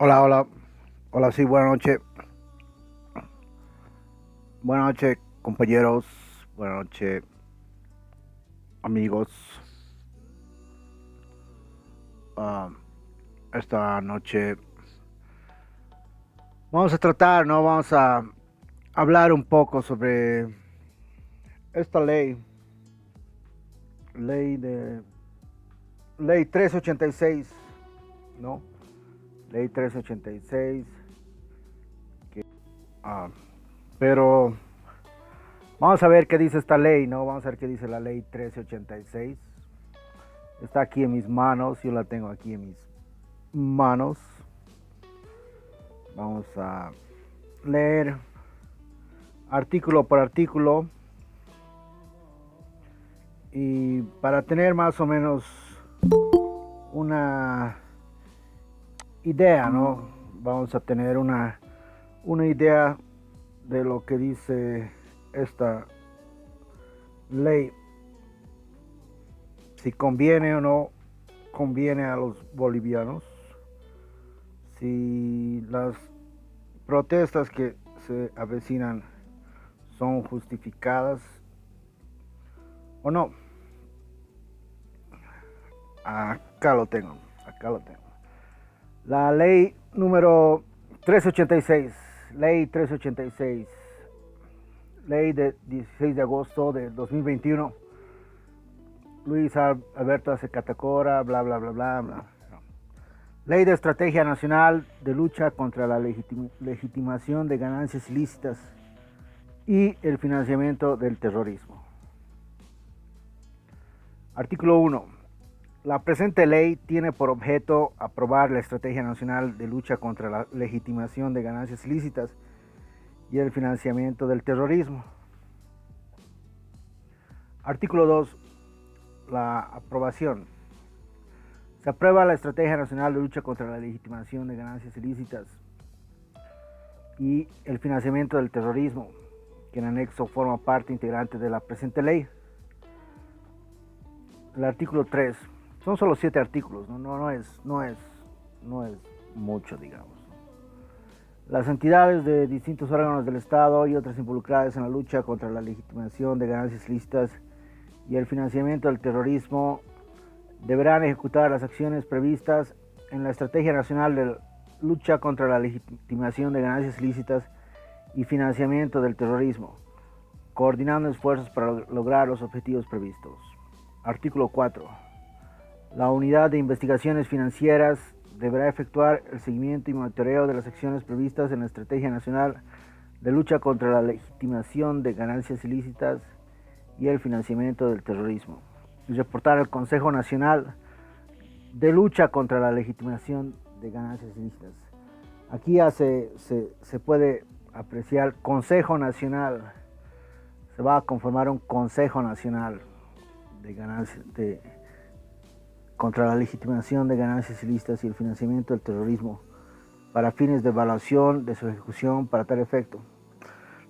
Hola, hola, hola, sí, buenas noches. Buenas noches, compañeros. Buenas noches, amigos. Ah, esta noche vamos a tratar, ¿no? Vamos a hablar un poco sobre esta ley de, ley 386, ¿no? Ley 386, que, ah, pero vamos a ver qué dice esta ley, ¿no? Vamos a ver qué dice la ley 1386. Está aquí en mis manos, yo la tengo aquí en mis manos. Vamos a leer artículo por artículo y para tener más o menos una idea, ¿no? Vamos a tener una idea de lo que dice esta ley, si conviene o no conviene a los bolivianos, si las protestas que se avecinan son justificadas o no. Acá lo tengo, acá lo tengo. La ley número 386, ley 386, ley de 16 de agosto de 2021. Luis Alberto Catacora, bla, bla, bla, bla, bla. Ley de Estrategia Nacional de Lucha contra la Legitimación de Ganancias Ilícitas y el Financiamiento del Terrorismo. Artículo 1. La presente ley tiene por objeto aprobar la Estrategia Nacional de Lucha contra la Legitimación de Ganancias Ilícitas y el Financiamiento del Terrorismo. Artículo 2. La aprobación. Se aprueba la Estrategia Nacional de Lucha contra la Legitimación de Ganancias Ilícitas y el Financiamiento del Terrorismo, que en anexo forma parte integrante de la presente ley. El artículo 3. Son solo 7 artículos, no es mucho, digamos. Las entidades de distintos órganos del Estado y otras involucradas en la lucha contra la legitimación de ganancias ilícitas y el financiamiento del terrorismo deberán ejecutar las acciones previstas en la Estrategia Nacional de Lucha contra la Legitimación de Ganancias Ilícitas y Financiamiento del Terrorismo, coordinando esfuerzos para lograr los objetivos previstos. Artículo 4. La Unidad de Investigaciones Financieras deberá efectuar el seguimiento y monitoreo de las acciones previstas en la Estrategia Nacional de Lucha contra la Legitimación de Ganancias Ilícitas y el Financiamiento del Terrorismo y reportar al Consejo Nacional de Lucha contra la Legitimación de Ganancias Ilícitas. Aquí ya se puede apreciar Consejo Nacional. Se va a conformar un Consejo Nacional de Ganancias contra la legitimación de ganancias ilícitas y el financiamiento del terrorismo para fines de evaluación de su ejecución para tal efecto.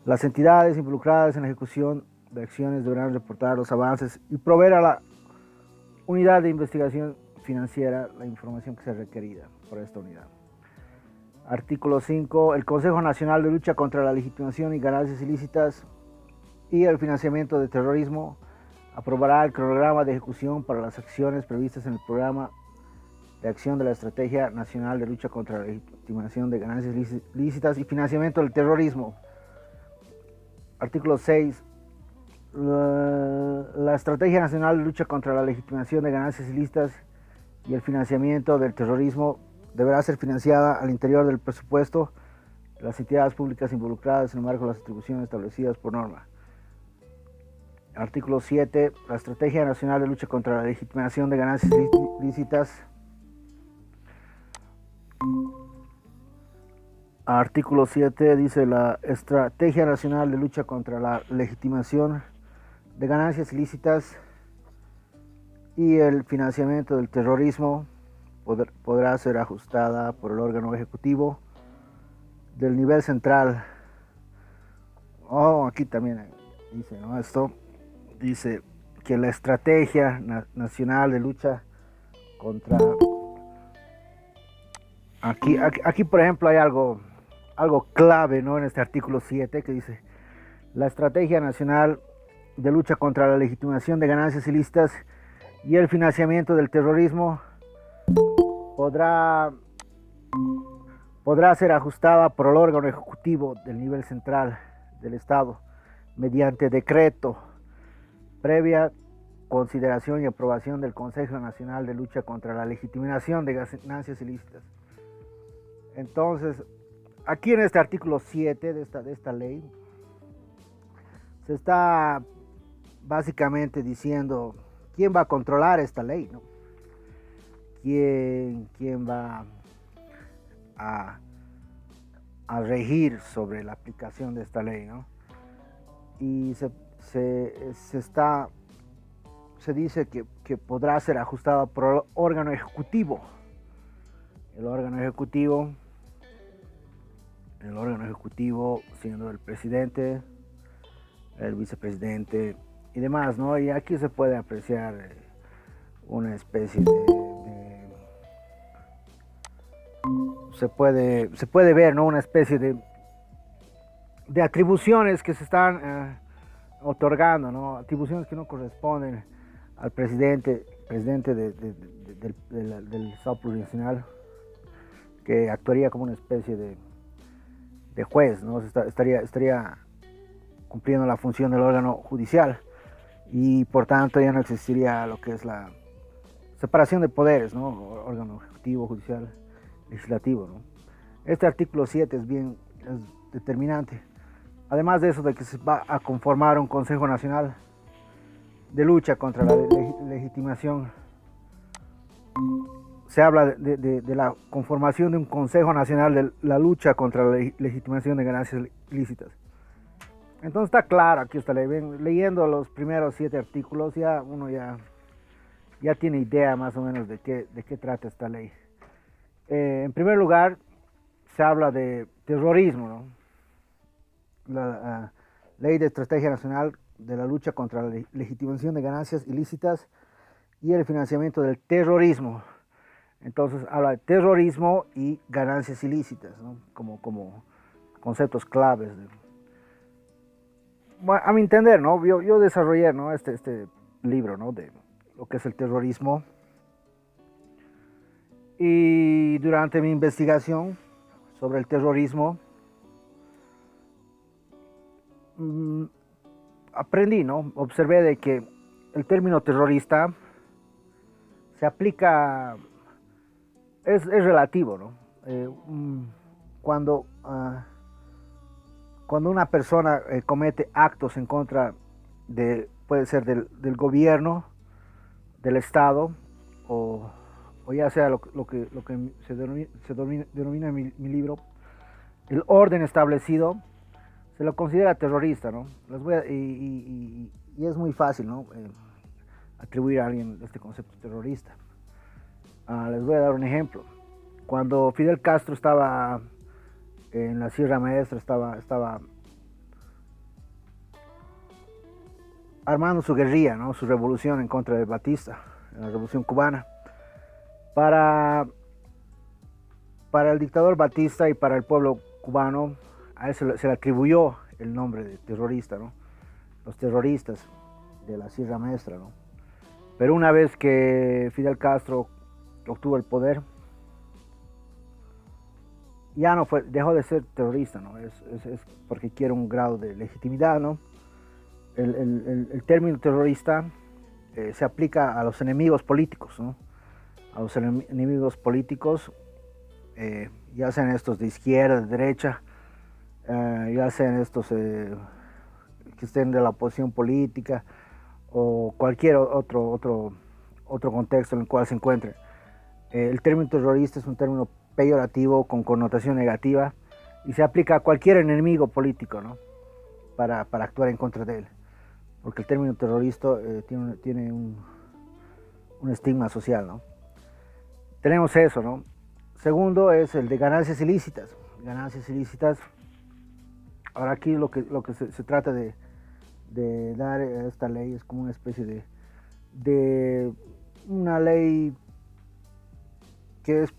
Las entidades involucradas en la ejecución de acciones deberán reportar los avances y proveer a la unidad de investigación financiera la información que sea requerida por esta unidad. Artículo 5. El Consejo Nacional de Lucha contra la Legitimación y Ganancias Ilícitas y el Financiamiento del Terrorismo aprobará el cronograma de ejecución para las acciones previstas en el programa de acción de la Estrategia Nacional de Lucha contra la Legitimación de Ganancias Ilícitas y Financiamiento del Terrorismo. Artículo 6. La Estrategia Nacional de Lucha contra la Legitimación de Ganancias Ilícitas y el Financiamiento del Terrorismo deberá ser financiada al interior del presupuesto de las entidades públicas involucradas en el marco de las atribuciones establecidas por norma. Artículo 7. La Estrategia Nacional de Lucha contra la Legitimación de Ganancias Ilícitas. Artículo 7 dice: la Estrategia Nacional de Lucha contra la Legitimación de Ganancias Ilícitas y el Financiamiento del Terrorismo podrá ser ajustada por el órgano ejecutivo del nivel central. Aquí también dice, ¿no? Esto dice que la Estrategia Nacional de Lucha contra Aquí, por ejemplo, hay algo clave, ¿no? En este artículo 7 que dice: la estrategia nacional de lucha contra la legitimación de ganancias ilícitas y el financiamiento del terrorismo podrá, podrá ser ajustada por el órgano ejecutivo del nivel central del Estado mediante decreto, previa consideración y aprobación del Consejo Nacional de Lucha contra la Legitimación de Ganancias Ilícitas. Entonces, aquí en este artículo 7 de esta ley, se está básicamente diciendo quién va a controlar esta ley, ¿no? ¿Quién va a regir sobre la aplicación de esta ley, ¿no? Y se dice que podrá ser ajustada por el órgano ejecutivo. El órgano ejecutivo siendo el presidente, el vicepresidente y demás, ¿no? Y aquí se puede apreciar una especie se puede ver, ¿no? Una especie de atribuciones que se están otorgando, ¿no? Atribuciones que no corresponden al presidente del Estado plurinacional, que actuaría como una especie de juez, ¿no? Estaría cumpliendo la función del órgano judicial y por tanto ya no existiría lo que es la separación de poderes, ¿no? Órgano ejecutivo, judicial, legislativo, ¿no? Este artículo 7 es determinante. Además de eso, de que se va a conformar un Consejo Nacional de Lucha contra la Legitimación, se habla de la conformación de un Consejo Nacional de la Lucha contra la Legitimación de Ganancias Ilícitas. Entonces está claro, aquí está leyendo los primeros 7 artículos, uno ya tiene idea más o menos de qué trata esta ley. En primer lugar, se habla de terrorismo, ¿no? La Ley de Estrategia Nacional de la Lucha contra la Legitimación de Ganancias Ilícitas y el financiamiento del terrorismo. Entonces habla de terrorismo y ganancias ilícitas, ¿no? Como conceptos claves. Bueno, a mi entender, ¿no? Yo desarrollé, ¿no? este libro, ¿no? De lo que es el terrorismo. Y durante mi investigación sobre el terrorismo, aprendí, ¿no? Observé de que el término terrorista se aplica, es relativo, ¿no? Cuando una persona comete actos en contra puede ser del gobierno, del Estado, o ya sea lo que se denomina en mi libro, el orden establecido, se lo considera terrorista, ¿no? Y es muy fácil, ¿no? Atribuir a alguien este concepto terrorista. Les voy a dar un ejemplo. Cuando Fidel Castro estaba en la Sierra Maestra, estaba armando su guerrilla, ¿no? Su revolución en contra de Batista, la revolución cubana. Para el dictador Batista y para el pueblo cubano, a él se le atribuyó el nombre de terrorista, ¿no? Los terroristas de la Sierra Maestra, ¿no? Pero una vez que Fidel Castro obtuvo el poder, ya no dejó de ser terrorista, ¿no? Es porque quiere un grado de legitimidad, ¿no? El término terrorista se aplica a los enemigos políticos, ¿no? A los enemigos políticos, ya sean estos de izquierda, de derecha, ya sean estos que estén de la oposición política o cualquier otro contexto en el cual se encuentren. El término terrorista es un término peyorativo con connotación negativa y se aplica a cualquier enemigo político, ¿no? Para actuar en contra de él, porque el término terrorista tiene un estigma social, ¿no? Tenemos eso, ¿no? Segundo es el de ganancias ilícitas. Ganancias ilícitas. Ahora aquí lo que se trata de dar a esta ley es como una especie de una ley que es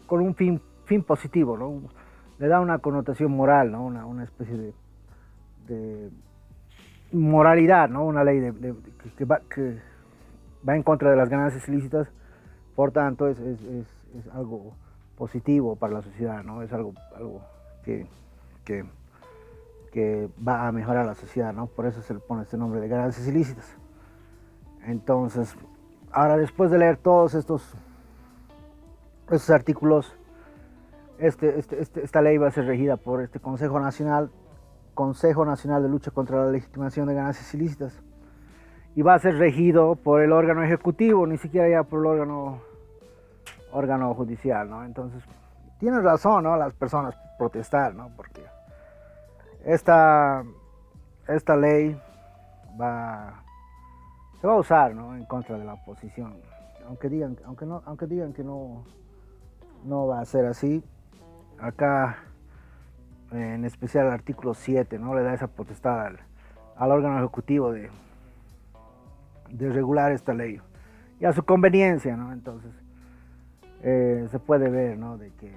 con un fin positivo, ¿no? Le da una connotación moral, ¿no? Una especie de moralidad, ¿no? Una ley que va en contra de las ganancias ilícitas, por tanto es algo positivo para la sociedad, ¿no? Es algo que, que, que va a mejorar la sociedad, ¿no? Por eso se le pone este nombre de ganancias ilícitas. Entonces, ahora después de leer todos estos artículos, esta ley va a ser regida por este Consejo Nacional de Lucha contra la Legitimación de Ganancias Ilícitas, y va a ser regido por el órgano ejecutivo, ni siquiera ya por el órgano judicial, ¿no? Entonces, tienen razón, ¿no? Las personas protestar, ¿no? Porque esta ley se va a usar, ¿no? En contra de la oposición, aunque digan que no va a ser así. Acá, en especial el artículo 7, ¿no? Le da esa potestad al órgano ejecutivo de regular esta ley y a su conveniencia, ¿no? Entonces, se puede ver, ¿no? De que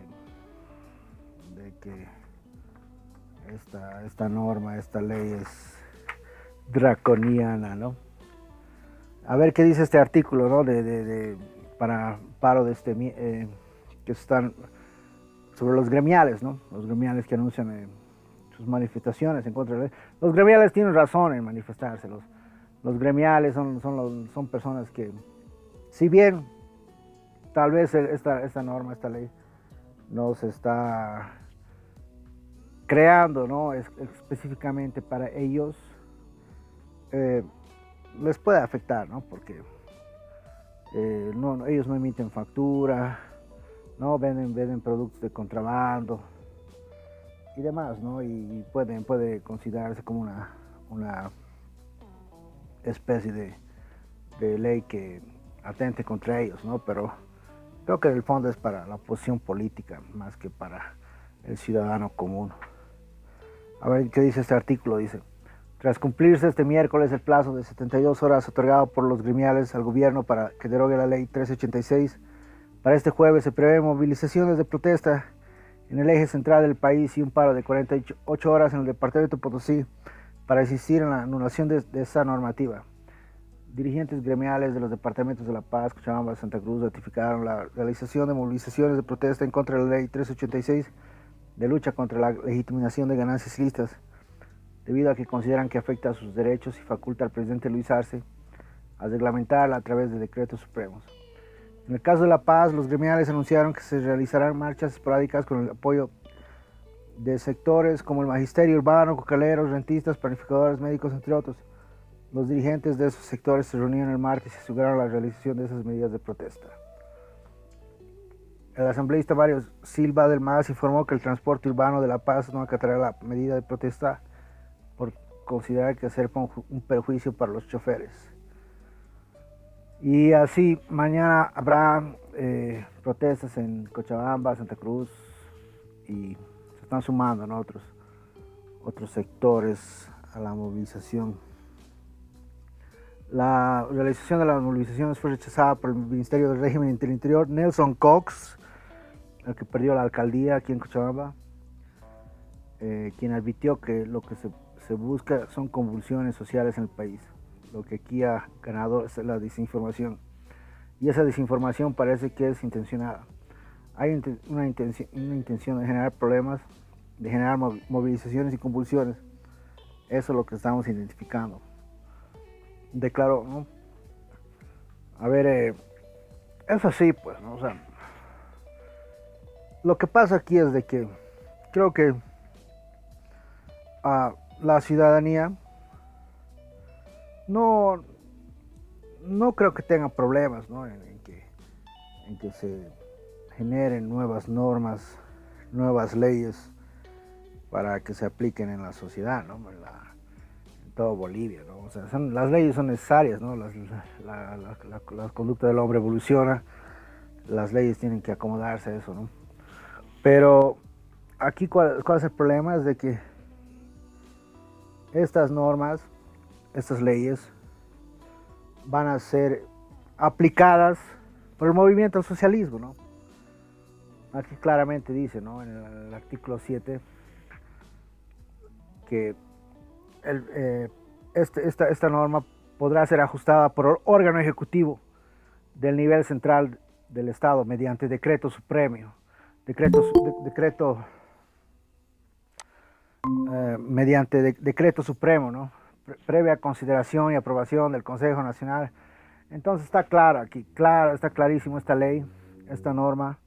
esta norma, esta ley es draconiana, ¿no? A ver qué dice este artículo, ¿no? Para paro de que están sobre los gremiales, ¿no? Los gremiales que anuncian sus manifestaciones en contra de la ley. Los gremiales tienen razón en manifestarse. Los gremiales son personas que, si bien tal vez esta norma, esta ley, no se está creando, ¿no? Específicamente para ellos, les puede afectar, ¿no? Porque ellos no emiten factura, no venden productos de contrabando y demás, ¿no? Y puede considerarse como una especie de ley que atente contra ellos, ¿no? Pero creo que en el fondo es para la oposición política más que para el ciudadano común. A ver qué dice este artículo. Dice: tras cumplirse este miércoles el plazo de 72 horas otorgado por los gremiales al gobierno para que derogue la ley 1386, para este jueves se prevé movilizaciones de protesta en el eje central del país y un paro de 48 horas en el departamento de Potosí para insistir en la anulación de esa normativa. Dirigentes gremiales de los departamentos de La Paz, Cochabamba y Santa Cruz ratificaron la realización de movilizaciones de protesta en contra de la ley 1386 de lucha contra la legitimación de ganancias ilícitas, debido a que consideran que afecta a sus derechos y faculta al presidente Luis Arce a reglamentarla a través de decretos supremos. En el caso de La Paz, los gremiales anunciaron que se realizarán marchas esporádicas con el apoyo de sectores como el magisterio urbano, cocaleros, rentistas, planificadores, médicos, entre otros. Los dirigentes de esos sectores se reunieron el martes y aseguraron la realización de esas medidas de protesta. El asambleísta Mario Silva del MAS informó que el transporte urbano de La Paz no acatará la medida de protesta por considerar que acerca un perjuicio para los choferes. Y así, mañana habrá protestas en Cochabamba, Santa Cruz, y se están sumando, ¿no? otros sectores a la movilización. La realización de las movilizaciones fue rechazada por el Ministerio del Régimen del Interior. Nelson Cox, el que perdió la alcaldía aquí en Cochabamba, quien advirtió que lo que se busca son convulsiones sociales en el país. Lo que aquí ha ganado es la desinformación, y esa desinformación parece que es intencionada. Hay una intención de generar problemas, de generar movilizaciones y convulsiones. Eso es lo que estamos identificando. Declaró, ¿no? A ver, es así, pues, ¿no? O sea, lo que pasa aquí es de que creo que la ciudadanía no creo que tenga problemas, ¿no? en que se generen nuevas normas, nuevas leyes para que se apliquen en la sociedad, ¿no? En todo Bolivia, ¿no? O sea, las leyes son necesarias, ¿no? La conducta del hombre evoluciona, las leyes tienen que acomodarse a eso, ¿no? Pero aquí cuál es el problema, es de que estas normas, estas leyes van a ser aplicadas por el movimiento al socialismo, ¿no? aquí claramente dice, ¿no? En el artículo 7 que esta norma podrá ser ajustada por el órgano ejecutivo del nivel central del Estado mediante decreto supremo, mediante decreto supremo, ¿no? Previa consideración y aprobación del Consejo Nacional. Entonces está claro aquí, está clarísimo esta ley, esta norma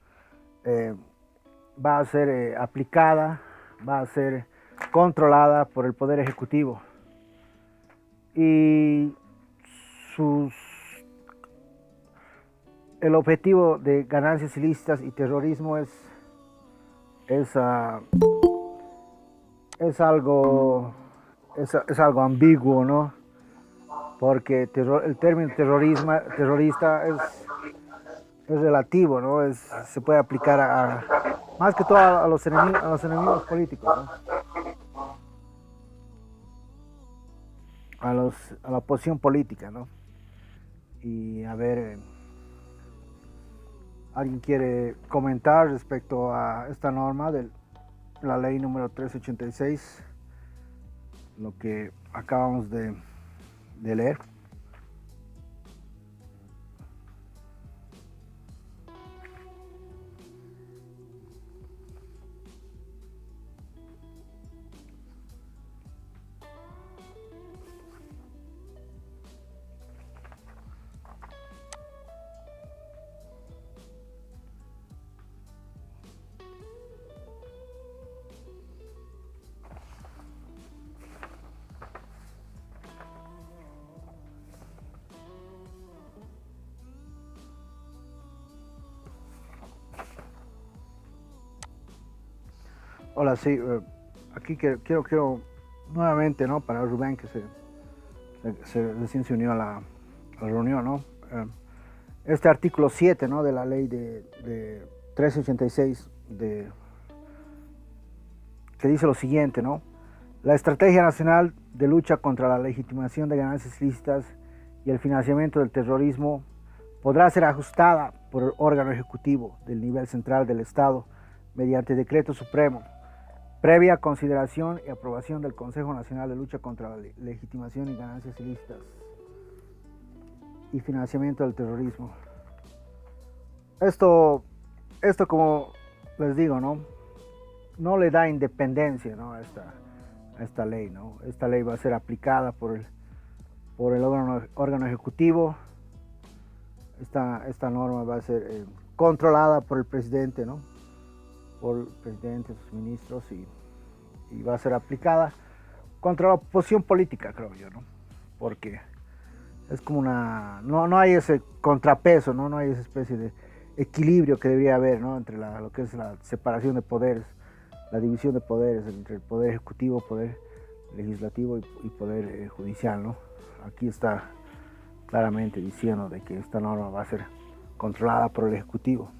va a ser aplicada, va a ser controlada por el Poder Ejecutivo y el objetivo de ganancias ilícitas y terrorismo es algo ambiguo, ¿no? Porque el término terrorista es relativo, ¿no? Se puede aplicar más que todo a los enemigos políticos, ¿no? A la oposición política, ¿no? Y a ver, ¿alguien quiere comentar respecto a esta norma de la ley número 386, lo que acabamos de leer? Hola, sí, aquí quiero nuevamente, ¿no? Para Rubén, que recién se unió a la reunión, ¿no? Este artículo 7, ¿no? De la ley de 386, que dice lo siguiente, ¿no? La Estrategia Nacional de Lucha contra la Legitimación de Ganancias Ilícitas y el Financiamiento del Terrorismo podrá ser ajustada por el órgano ejecutivo del nivel central del Estado mediante decreto supremo, previa consideración y aprobación del Consejo Nacional de Lucha contra la Legitimación y Ganancias Ilícitas y Financiamiento del Terrorismo. Esto como les digo, no le da independencia, ¿no? a esta ley, ¿no? Esta ley va a ser aplicada por el órgano ejecutivo. Esta norma va a ser controlada por el presidente, ¿no? Por el presidente, sus ministros, y va a ser aplicada contra la oposición política, creo yo, ¿no? Porque es como no hay ese contrapeso, ¿no? No hay esa especie de equilibrio que debería haber, ¿no? Entre lo que es la separación de poderes, la división de poderes entre el poder ejecutivo, poder legislativo y poder judicial, ¿no? Aquí está claramente diciendo de que esta norma va a ser controlada por el ejecutivo.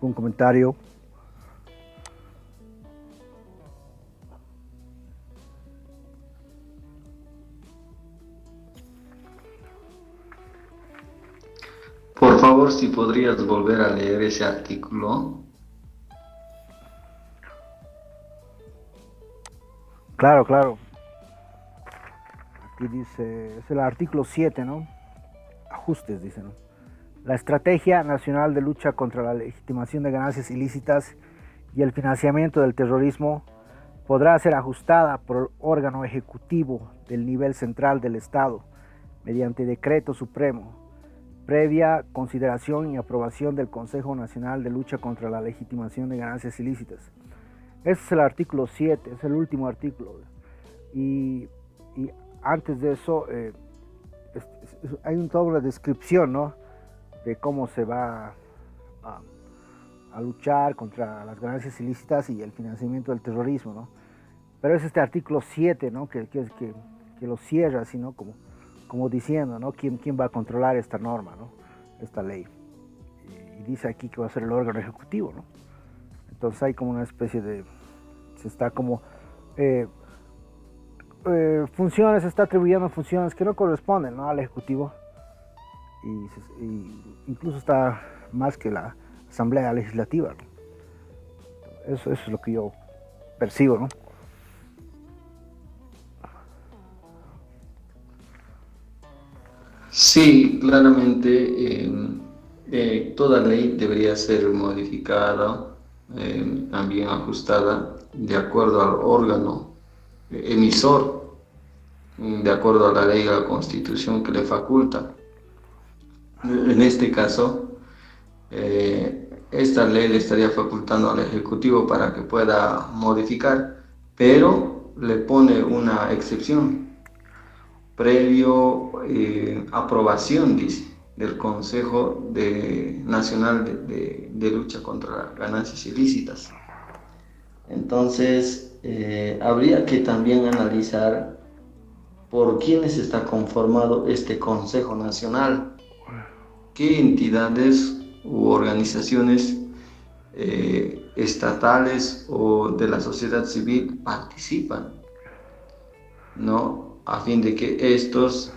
Un comentario. Por favor, si podrías volver a leer ese artículo. Claro. Aquí dice, es el artículo 7, ¿no? Ajustes, dice, ¿no? La Estrategia Nacional de Lucha contra la Legitimación de Ganancias Ilícitas y el Financiamiento del Terrorismo podrá ser ajustada por el órgano ejecutivo del nivel central del Estado mediante decreto supremo, previa consideración y aprobación del Consejo Nacional de Lucha contra la Legitimación de Ganancias Ilícitas. Ese es el artículo 7, es el último artículo. Y antes de eso hay toda una descripción, ¿no? De cómo se va a luchar contra las ganancias ilícitas y el financiamiento del terrorismo, ¿no? Pero es este artículo 7, ¿no? que lo cierra así, ¿no? Como diciendo, ¿no? ¿Quién va a controlar esta norma, ¿no? Esta ley. Y dice aquí que va a ser el órgano ejecutivo, ¿no? Entonces hay como una especie de... se está como... se está atribuyendo funciones que no corresponden, ¿no? Al ejecutivo. Y incluso está más que asamblea legislativa, ¿no? Eso es lo que yo percibo, ¿no? Sí, claramente toda ley debería ser modificada, también ajustada de acuerdo al órgano emisor, de acuerdo a la ley y a la constitución que le faculta. En este caso, esta ley le estaría facultando al Ejecutivo para que pueda modificar, pero le pone una excepción, previo aprobación, dice, del Consejo Nacional de Lucha contra Ganancias Ilícitas. Entonces, habría que también analizar por quiénes está conformado este Consejo Nacional, qué entidades u organizaciones estatales o de la sociedad civil participan, ¿no? A fin de que estos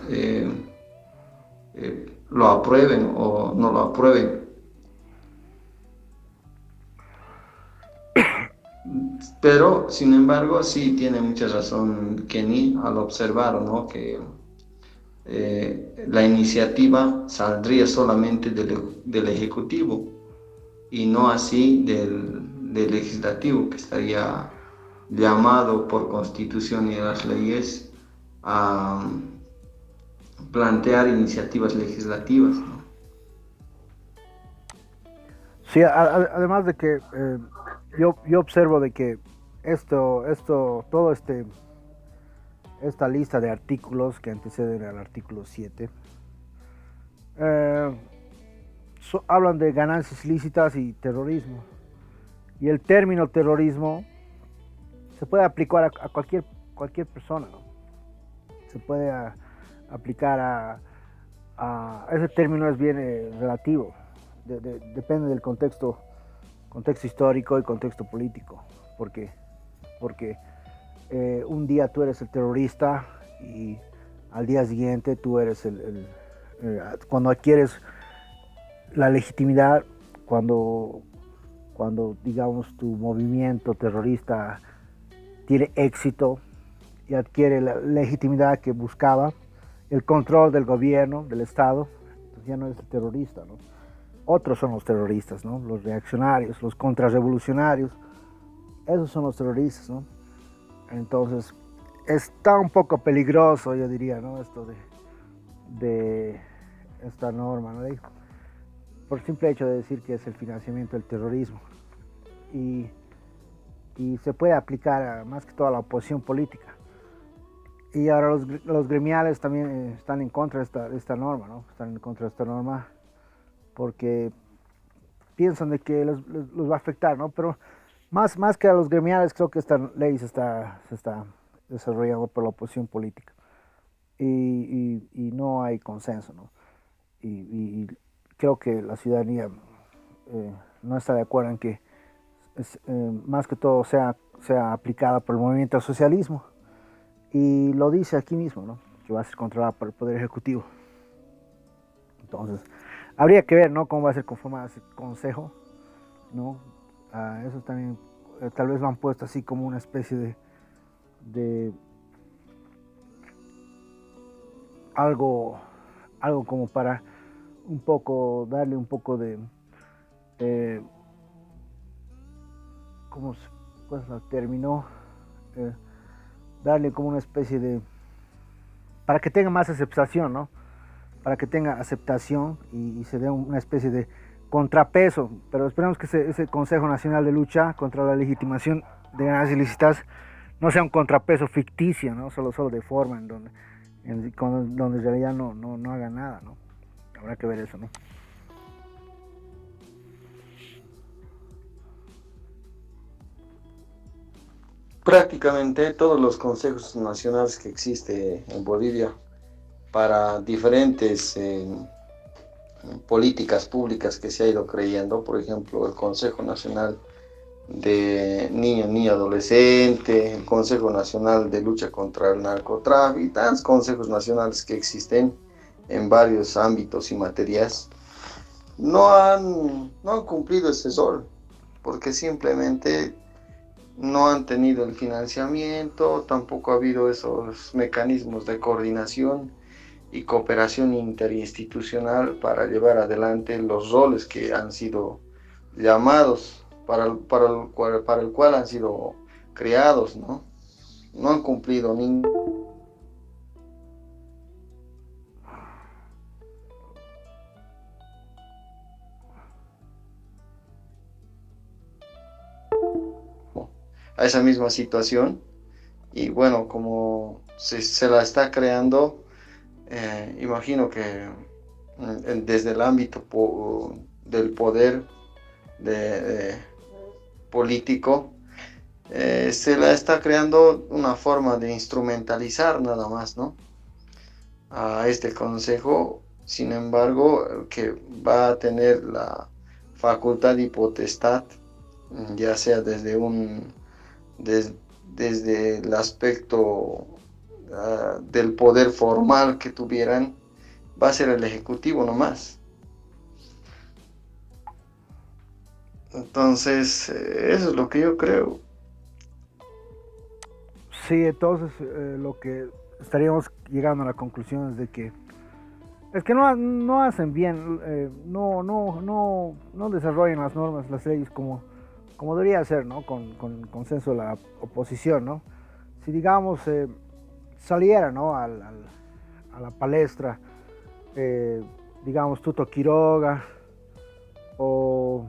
lo aprueben o no lo aprueben. Pero, sin embargo, sí tiene mucha razón Kenny al observar, ¿no?, que la iniciativa saldría solamente del Ejecutivo y no así del Legislativo, que estaría llamado por Constitución y las leyes a plantear iniciativas legislativas, ¿no? Sí, además de que yo observo de que esta lista de artículos que anteceden al artículo 7 hablan de ganancias ilícitas y terrorismo. Y el término terrorismo se puede aplicar a cualquier persona, ¿no? Se puede aplicar a ese término, es bien relativo, depende del contexto histórico y contexto político, porque un día tú eres el terrorista y al día siguiente tú eres cuando adquieres la legitimidad, cuando digamos tu movimiento terrorista tiene éxito y adquiere la legitimidad que buscaba, el control del gobierno, del Estado, entonces ya no es el terrorista, ¿no? Otros son los terroristas, ¿no? Los reaccionarios, los contrarrevolucionarios, esos son los terroristas, ¿no? Entonces, está un poco peligroso, yo diría, ¿no?, esto de esta norma, ¿no?, por el simple hecho de decir que es el financiamiento del terrorismo. Y se puede aplicar más que todo a la oposición política. Y ahora los gremiales también están en contra de esta norma, ¿no? Están en contra de esta norma porque piensan de que los va a afectar, ¿no? Pero más que a los gremiales, creo que esta ley se está desarrollando por la oposición política. Y no hay consenso, ¿no? Y creo que la ciudadanía no está de acuerdo en que más que todo sea aplicada por el movimiento al socialismo. Y lo dice aquí mismo, ¿no?, que va a ser controlada por el Poder Ejecutivo. Entonces, habría que ver, ¿no?, cómo va a ser conformado ese consejo, ¿no? Eso también tal vez lo han puesto así como una especie de algo como para un poco darle un poco de ¿cómo se terminó? Darle como una especie de, para que tenga más aceptación, ¿no? Para que tenga aceptación y se dé una especie de contrapeso, pero esperamos que ese Consejo Nacional de Lucha contra la Legitimación de Ganancias Ilícitas no sea un contrapeso ficticio, ¿no?, solo de forma, donde en realidad no haga nada, ¿no? Habrá que ver eso, ¿no? Prácticamente todos los consejos nacionales que existen en Bolivia para diferentes políticas públicas que se ha ido creyendo, por ejemplo, el Consejo Nacional de Niño y Adolescente, el Consejo Nacional de Lucha contra el Narcotráfico y tantos consejos nacionales que existen en varios ámbitos y materias, no han cumplido ese rol, porque simplemente no han tenido el financiamiento, tampoco ha habido esos mecanismos de coordinación y cooperación interinstitucional para llevar adelante los roles que han sido llamados, para el cual han sido creados, ¿no? No han cumplido ningún. A esa misma situación y bueno, como se la está creando, imagino que desde el ámbito del poder de político, se la está creando una forma de instrumentalizar nada más, ¿no? A este consejo, sin embargo, que va a tener la facultad y potestad, ya sea des- desde el aspecto del poder formal que tuvieran, va a ser el ejecutivo nomás. Entonces, eso es lo que yo creo. Sí, entonces lo que estaríamos llegando a la conclusión es de que es que no hacen bien, no desarrollan las normas, las leyes como debería ser, ¿no? Con consenso de la oposición, ¿no? Si digamos saliera, ¿no? A la palestra, eh, digamos Tuto Quiroga o,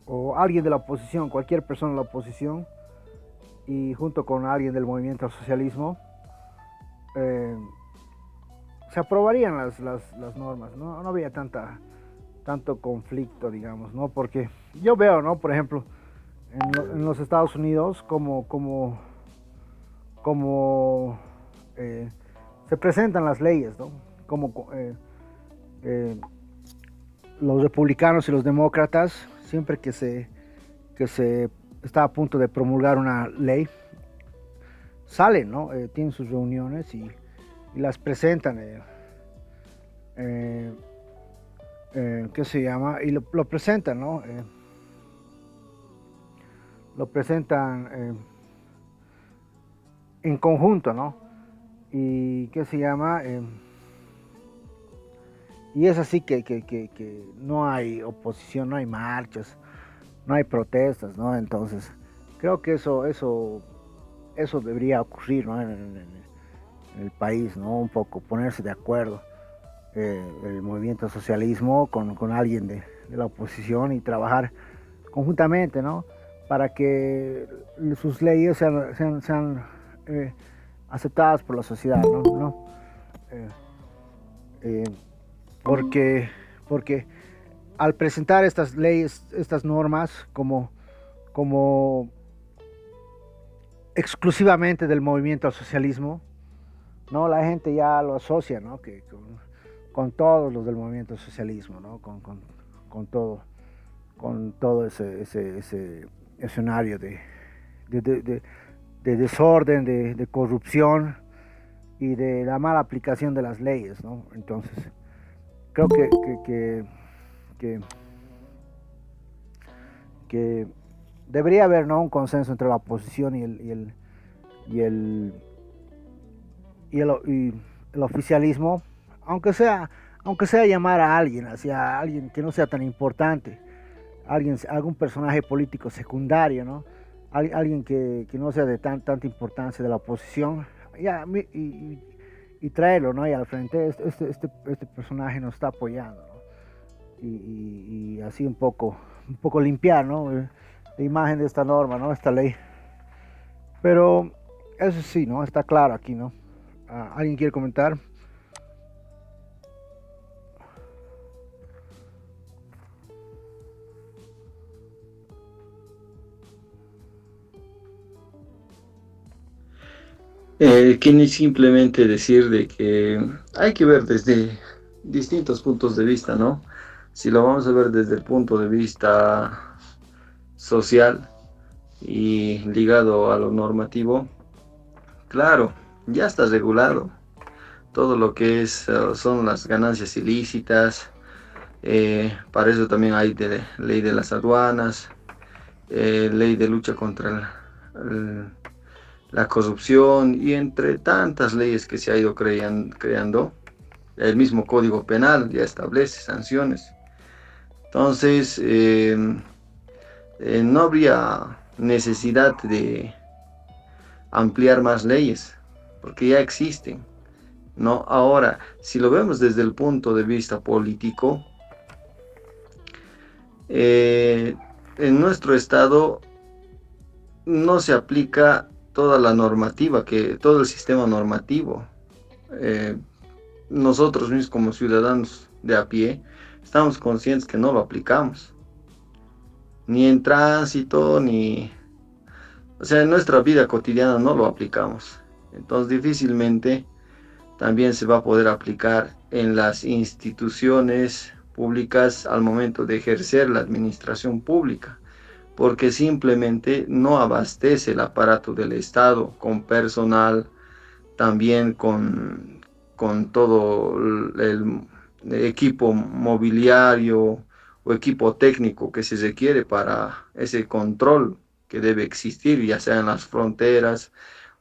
o alguien de la oposición, cualquier persona de la oposición, y junto con alguien del movimiento al socialismo, eh, se aprobarían las normas, ¿no? No había tanto conflicto, digamos, ¿no? Porque yo veo, ¿no? Por ejemplo, en los Estados Unidos, como se presentan las leyes, ¿no? Como eh, los republicanos y los demócratas, siempre que se está a punto de promulgar una ley, salen, ¿no? Tienen sus reuniones y las presentan. Eh, ¿Qué se llama? Y lo presentan, ¿no? Lo presentan en conjunto, ¿no? Y ¿qué se llama? Y es así que no hay oposición, no hay marchas, no hay protestas, ¿no? Entonces, creo que eso debería ocurrir, ¿no? En el país, ¿no? Un poco ponerse de acuerdo el movimiento socialismo con alguien de la oposición y trabajar conjuntamente, ¿no? Para que sus leyes sean aceptadas por la sociedad, ¿no? Eh, eh, porque, porque al presentar estas leyes, estas normas como exclusivamente del movimiento al socialismo, ¿no? La gente ya lo asocia, ¿no? Que con todos los del movimiento socialismo, ¿no? Con todo, con todo ese escenario de, de, de, de desorden, de corrupción y de la mala aplicación de las leyes, ¿no? Entonces, creo que, que debería haber, ¿no? Un consenso entre la oposición y el, y el oficialismo, aunque sea llamar a alguien, hacia alguien que no sea tan importante, algún personaje político secundario, ¿no? Alguien que no sea de tanta importancia de la oposición, ya, y traerlo, ¿no? Y al frente, este personaje nos está apoyando, ¿no? Y así un poco limpiar, ¿no? La imagen de esta norma, ¿no? Esta ley. Pero eso sí, ¿no? Está claro aquí, ¿no? ¿Alguien quiere comentar? Que ni simplemente decir de que hay que ver desde distintos puntos de vista, ¿no? Si lo vamos a ver desde el punto de vista social y ligado a lo normativo, claro, ya está regulado todo lo que son las ganancias ilícitas, Para eso también hay ley de las aduanas, ley de lucha contra la corrupción y entre tantas leyes que se ha ido creando. El mismo Código Penal ya establece sanciones. Entonces, no habría necesidad de ampliar más leyes, porque ya existen, ¿no? Ahora, si lo vemos desde el punto de vista político, en nuestro estado no se aplica toda la normativa, todo el sistema normativo. Eh, Nosotros mismos como ciudadanos de a pie estamos conscientes que no lo aplicamos, ni en tránsito, ni, o sea, en nuestra vida cotidiana no lo aplicamos. Entonces difícilmente también se va a poder aplicar en las instituciones públicas al momento de ejercer la administración pública, porque simplemente no abastece el aparato del Estado con personal, también con todo el equipo mobiliario o equipo técnico que se requiere para ese control que debe existir, ya sea en las fronteras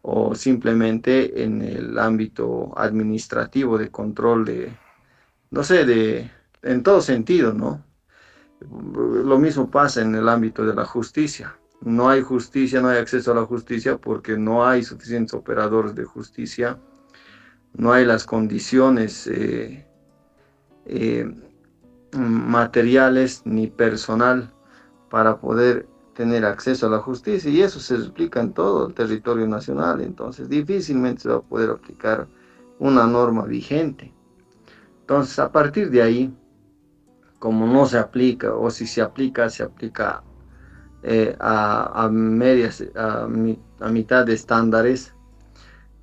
o simplemente en el ámbito administrativo de control no sé, en todo sentido, ¿no? Lo mismo pasa en el ámbito de la justicia. No hay justicia, no hay acceso a la justicia porque no hay suficientes operadores de justicia, no hay las condiciones eh, materiales ni personal para poder tener acceso a la justicia, y eso se explica en todo el territorio nacional. Entonces difícilmente se va a poder aplicar una norma vigente. Entonces, a partir de ahí, como no se aplica, o si se aplica, se aplica a mitad de estándares.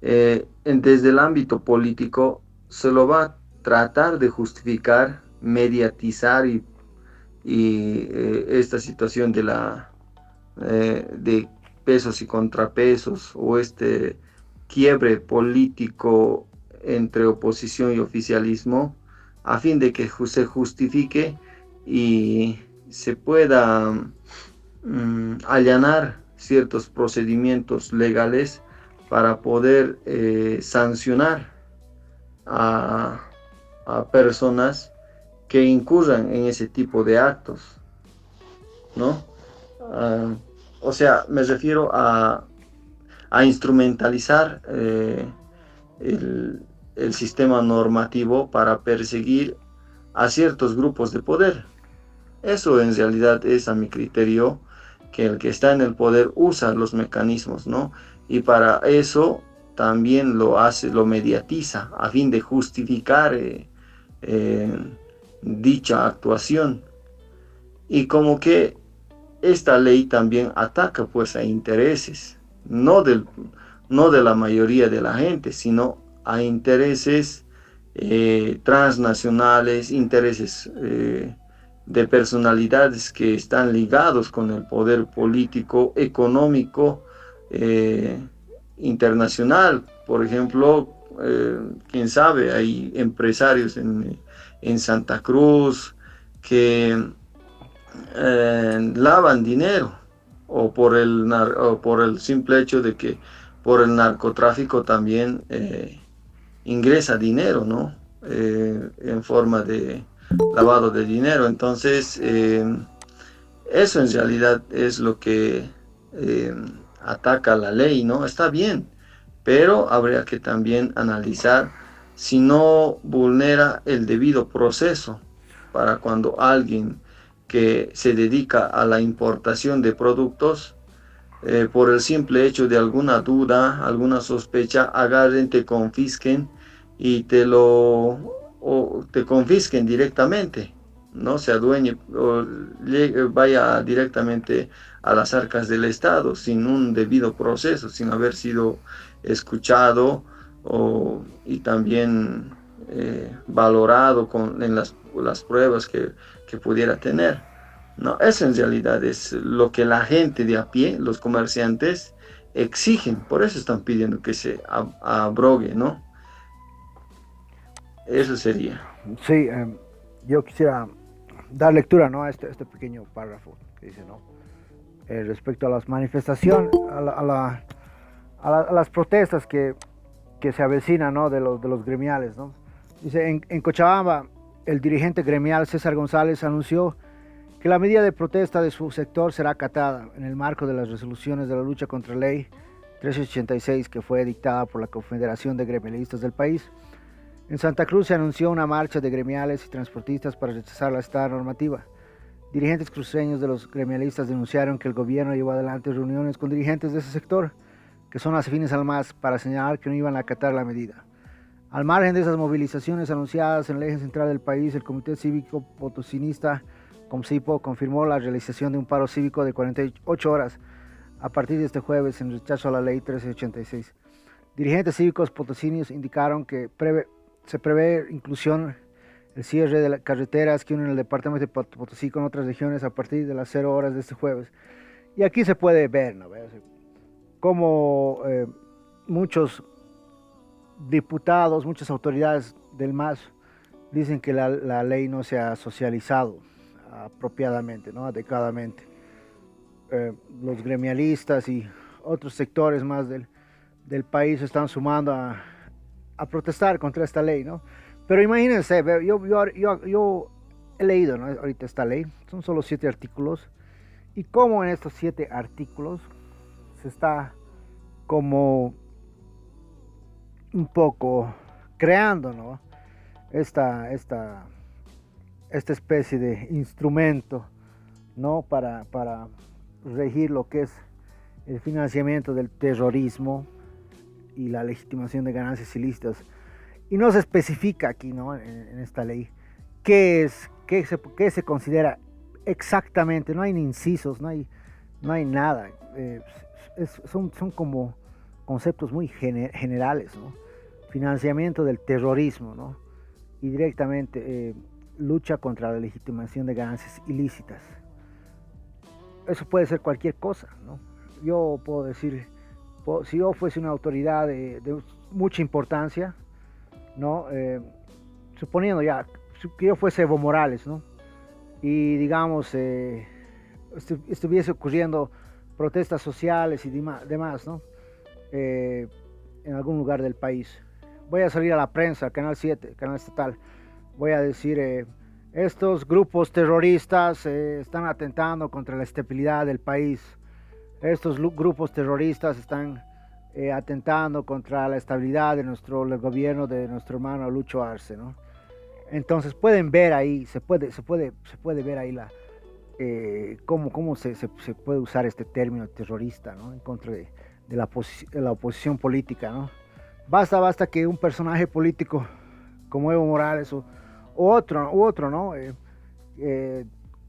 Desde el ámbito político se lo va a tratar de justificar, mediatizar y esta situación de pesos y contrapesos, o este quiebre político entre oposición y oficialismo, a fin de que se justifique y se pueda allanar ciertos procedimientos legales para poder sancionar a, a personas que incurran en ese tipo de actos, ¿no? Uh, o sea, me refiero a instrumentalizar el sistema normativo para perseguir a ciertos grupos de poder. Eso en realidad es, a mi criterio, que el que está en el poder usa los mecanismos, ¿no? Y para eso también lo hace, lo mediatiza, a fin de justificar dicha actuación. Y como que esta ley también ataca pues a intereses, no de la mayoría de la gente, sino a intereses transnacionales, intereses de personalidades que están ligados con el poder político, económico, internacional. Por ejemplo, quién sabe, hay empresarios en Santa Cruz que lavan dinero, o por el simple hecho de que por el narcotráfico también ingresa dinero, ¿no? En forma de lavado de dinero. Entonces, eso en realidad es lo que ataca la ley, ¿no? Está bien, pero habría que también analizar si no vulnera el debido proceso para cuando alguien que se dedica a la importación de productos, por el simple hecho de alguna duda, alguna sospecha, agarren, te confisquen y te confisquen directamente, no se adueñe o vaya directamente a las arcas del Estado sin un debido proceso, sin haber sido escuchado y también valorado en las pruebas que pudiera tener. No, eso en realidad es lo que la gente de a pie, los comerciantes, exigen. Por eso están pidiendo que se abrogue, ¿no? Eso sería. Sí, yo quisiera dar lectura, ¿no?, a este pequeño párrafo que dice, ¿no?, respecto a las manifestaciones, a las protestas que se avecinan, ¿no?, de los gremiales, ¿no? Dice, en Cochabamba, el dirigente gremial César González anunció que la medida de protesta de su sector será acatada en el marco de las resoluciones de la lucha contra la ley 1386 que fue dictada por la Confederación de Gremialistas del país. En Santa Cruz se anunció una marcha de gremiales y transportistas para rechazar la citada normativa. Dirigentes cruceños de los gremialistas denunciaron que el gobierno llevó adelante reuniones con dirigentes de ese sector, que son afines al MAS, para señalar que no iban a acatar la medida. Al margen de esas movilizaciones anunciadas en el eje central del país, el Comité Cívico Potosinista, COMCIPO, confirmó la realización de un paro cívico de 48 horas a partir de este jueves en rechazo a la ley 1386. Dirigentes cívicos potosinos indicaron que se prevé inclusión el cierre de las carreteras que unen el departamento de Potosí con otras regiones a partir de las 0 horas de este jueves. Y aquí se puede ver, ¿no?, cómo muchos diputados, muchas autoridades del MAS dicen que la ley no se ha socializado apropiadamente, ¿no?, adecuadamente. Los gremialistas y otros sectores más del país se están sumando a protestar contra esta ley, ¿no? Pero imagínense, yo he leído, ¿no?, ahorita esta ley, son solo 7 artículos, y cómo en estos 7 artículos se está como un poco creando, ¿no?, esta especie de instrumento, ¿no?, para regir lo que es el financiamiento del terrorismo y la legitimación de ganancias ilícitas. Y no se especifica aquí, ¿no?, en esta ley qué se considera exactamente. No hay ni incisos, no hay nada. Son como conceptos muy generales, ¿no? Financiamiento del terrorismo, ¿no?, y directamente lucha contra la legitimación de ganancias ilícitas. Eso puede ser cualquier cosa, ¿no? Yo puedo decir, si yo fuese una autoridad de mucha importancia, ¿no?, suponiendo ya que yo fuese Evo Morales, ¿no?, y digamos estuviese ocurriendo protestas sociales y demás, ¿no?, en algún lugar del país, voy a salir a la prensa, Canal 7, Canal Estatal, voy a decir, estos grupos terroristas están atentando contra la estabilidad del país, estos grupos terroristas están atentando contra la estabilidad de el gobierno de nuestro hermano Lucho Arce, ¿no? Entonces pueden ver ahí, se puede ver ahí cómo se puede usar este término terrorista, ¿no?, en contra de la oposición política, ¿no? Basta que un personaje político como Evo Morales u otro, ¿no?,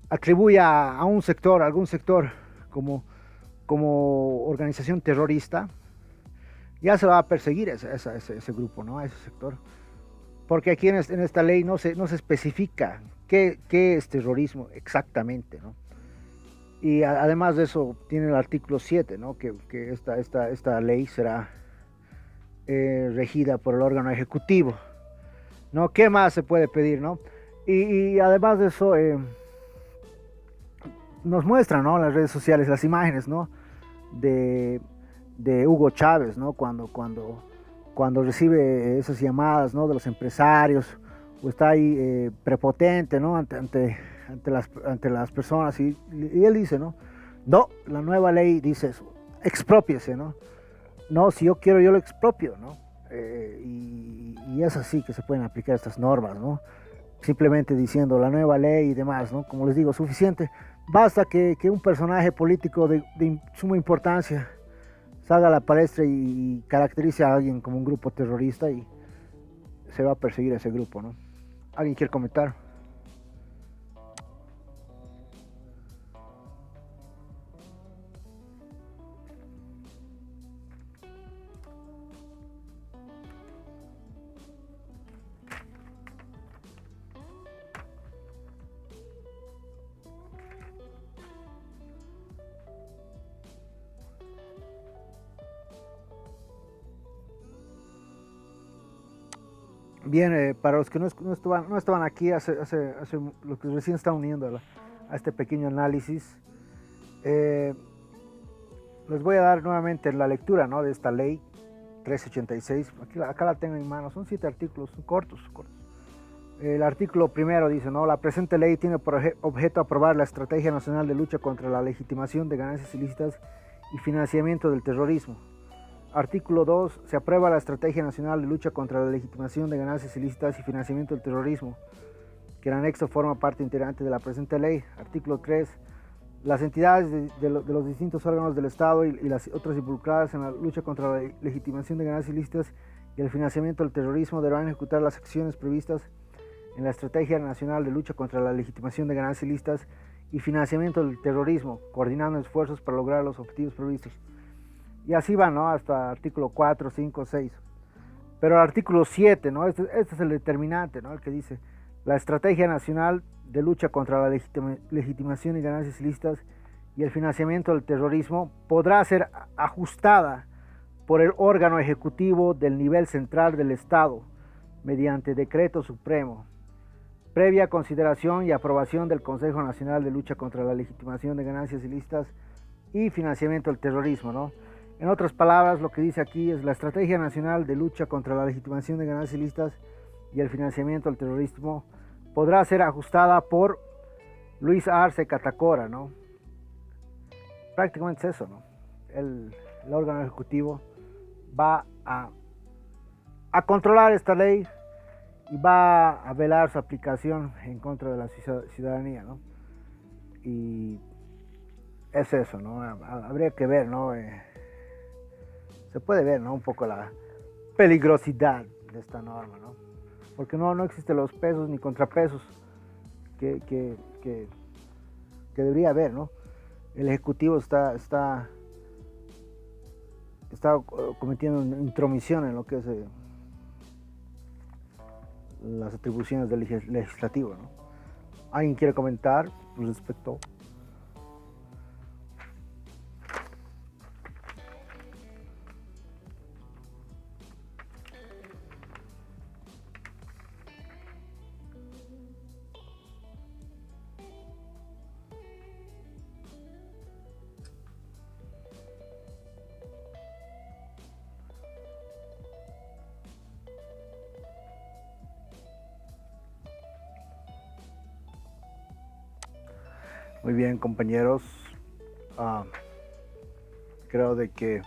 atribuya a algún sector como organización terrorista, ya se va a perseguir ese grupo, ¿no?, a ese sector. Porque aquí en esta ley no se especifica qué es terrorismo exactamente, ¿no? Y además de eso tiene el artículo 7, ¿no?, que esta ley será regida por el órgano ejecutivo, ¿no? ¿Qué más se puede pedir, no? Y además de eso nos muestran, ¿no?, las redes sociales las imágenes, ¿no?, de Hugo Chávez, ¿no?, cuando recibe esas llamadas, ¿no?, de los empresarios, o está ahí prepotente, ¿no?, ante las personas, y él dice, ¿no?, la nueva ley dice eso, exprópiese, ¿no? No, si yo quiero, yo lo expropio, ¿no? Y es así que se pueden aplicar estas normas, ¿no? Simplemente diciendo la nueva ley y demás, ¿no? Como les digo, suficiente. Basta que un personaje político de suma importancia salga a la palestra y caracterice a alguien como un grupo terrorista y se va a perseguir a ese grupo, ¿no? ¿Alguien quiere comentar? Bien, para los que no estaban aquí, los que recién están uniendo a este pequeño análisis, eh, les voy a dar nuevamente la lectura, ¿no?, de esta ley 1386. Acá la tengo en mano, son 7 artículos, son cortos. El artículo primero dice, ¿no?, la presente ley tiene por objeto aprobar la Estrategia Nacional de Lucha contra la Legitimación de Ganancias Ilícitas y Financiamiento del Terrorismo. Artículo 2. Se aprueba la Estrategia Nacional de Lucha contra la Legitimación de Ganancias Ilícitas y Financiamiento del Terrorismo, que en anexo forma parte integrante de la presente ley. Artículo 3. Las entidades de los distintos órganos del Estado y las otras involucradas en la lucha contra la legitimación de ganancias ilícitas y el financiamiento del terrorismo deberán ejecutar las acciones previstas en la Estrategia Nacional de Lucha contra la Legitimación de Ganancias Ilícitas y Financiamiento del Terrorismo, coordinando esfuerzos para lograr los objetivos previstos. Y así va, ¿no?, hasta artículo 4, 5, 6. Pero el artículo 7, ¿no?, este es el determinante, ¿no?, el que dice: la Estrategia Nacional de Lucha contra la Legitimación y Ganancias Ilícitas y el Financiamiento del Terrorismo podrá ser ajustada por el órgano ejecutivo del nivel central del Estado mediante decreto supremo, previa consideración y aprobación del Consejo Nacional de Lucha contra la Legitimación de Ganancias Ilícitas y Financiamiento del Terrorismo, ¿no? En otras palabras, lo que dice aquí es: la Estrategia Nacional de Lucha contra la Legitimación de Ganancias Ilícitas y el Financiamiento del Terrorismo podrá ser ajustada por Luis Arce Catacora, ¿no? Prácticamente es eso, ¿no? El órgano ejecutivo va a controlar esta ley y va a velar su aplicación en contra de la ciudadanía, ¿no? Y es eso, ¿no? Habría que ver, ¿no? Se puede ver, ¿no?, un poco la peligrosidad de esta norma, ¿no? Porque no existen los pesos ni contrapesos que debería haber, ¿no? El Ejecutivo está cometiendo una intromisión en lo que es las atribuciones del legislativo, ¿no? ¿Alguien quiere comentar al respecto? Muy bien, compañeros. Creo de que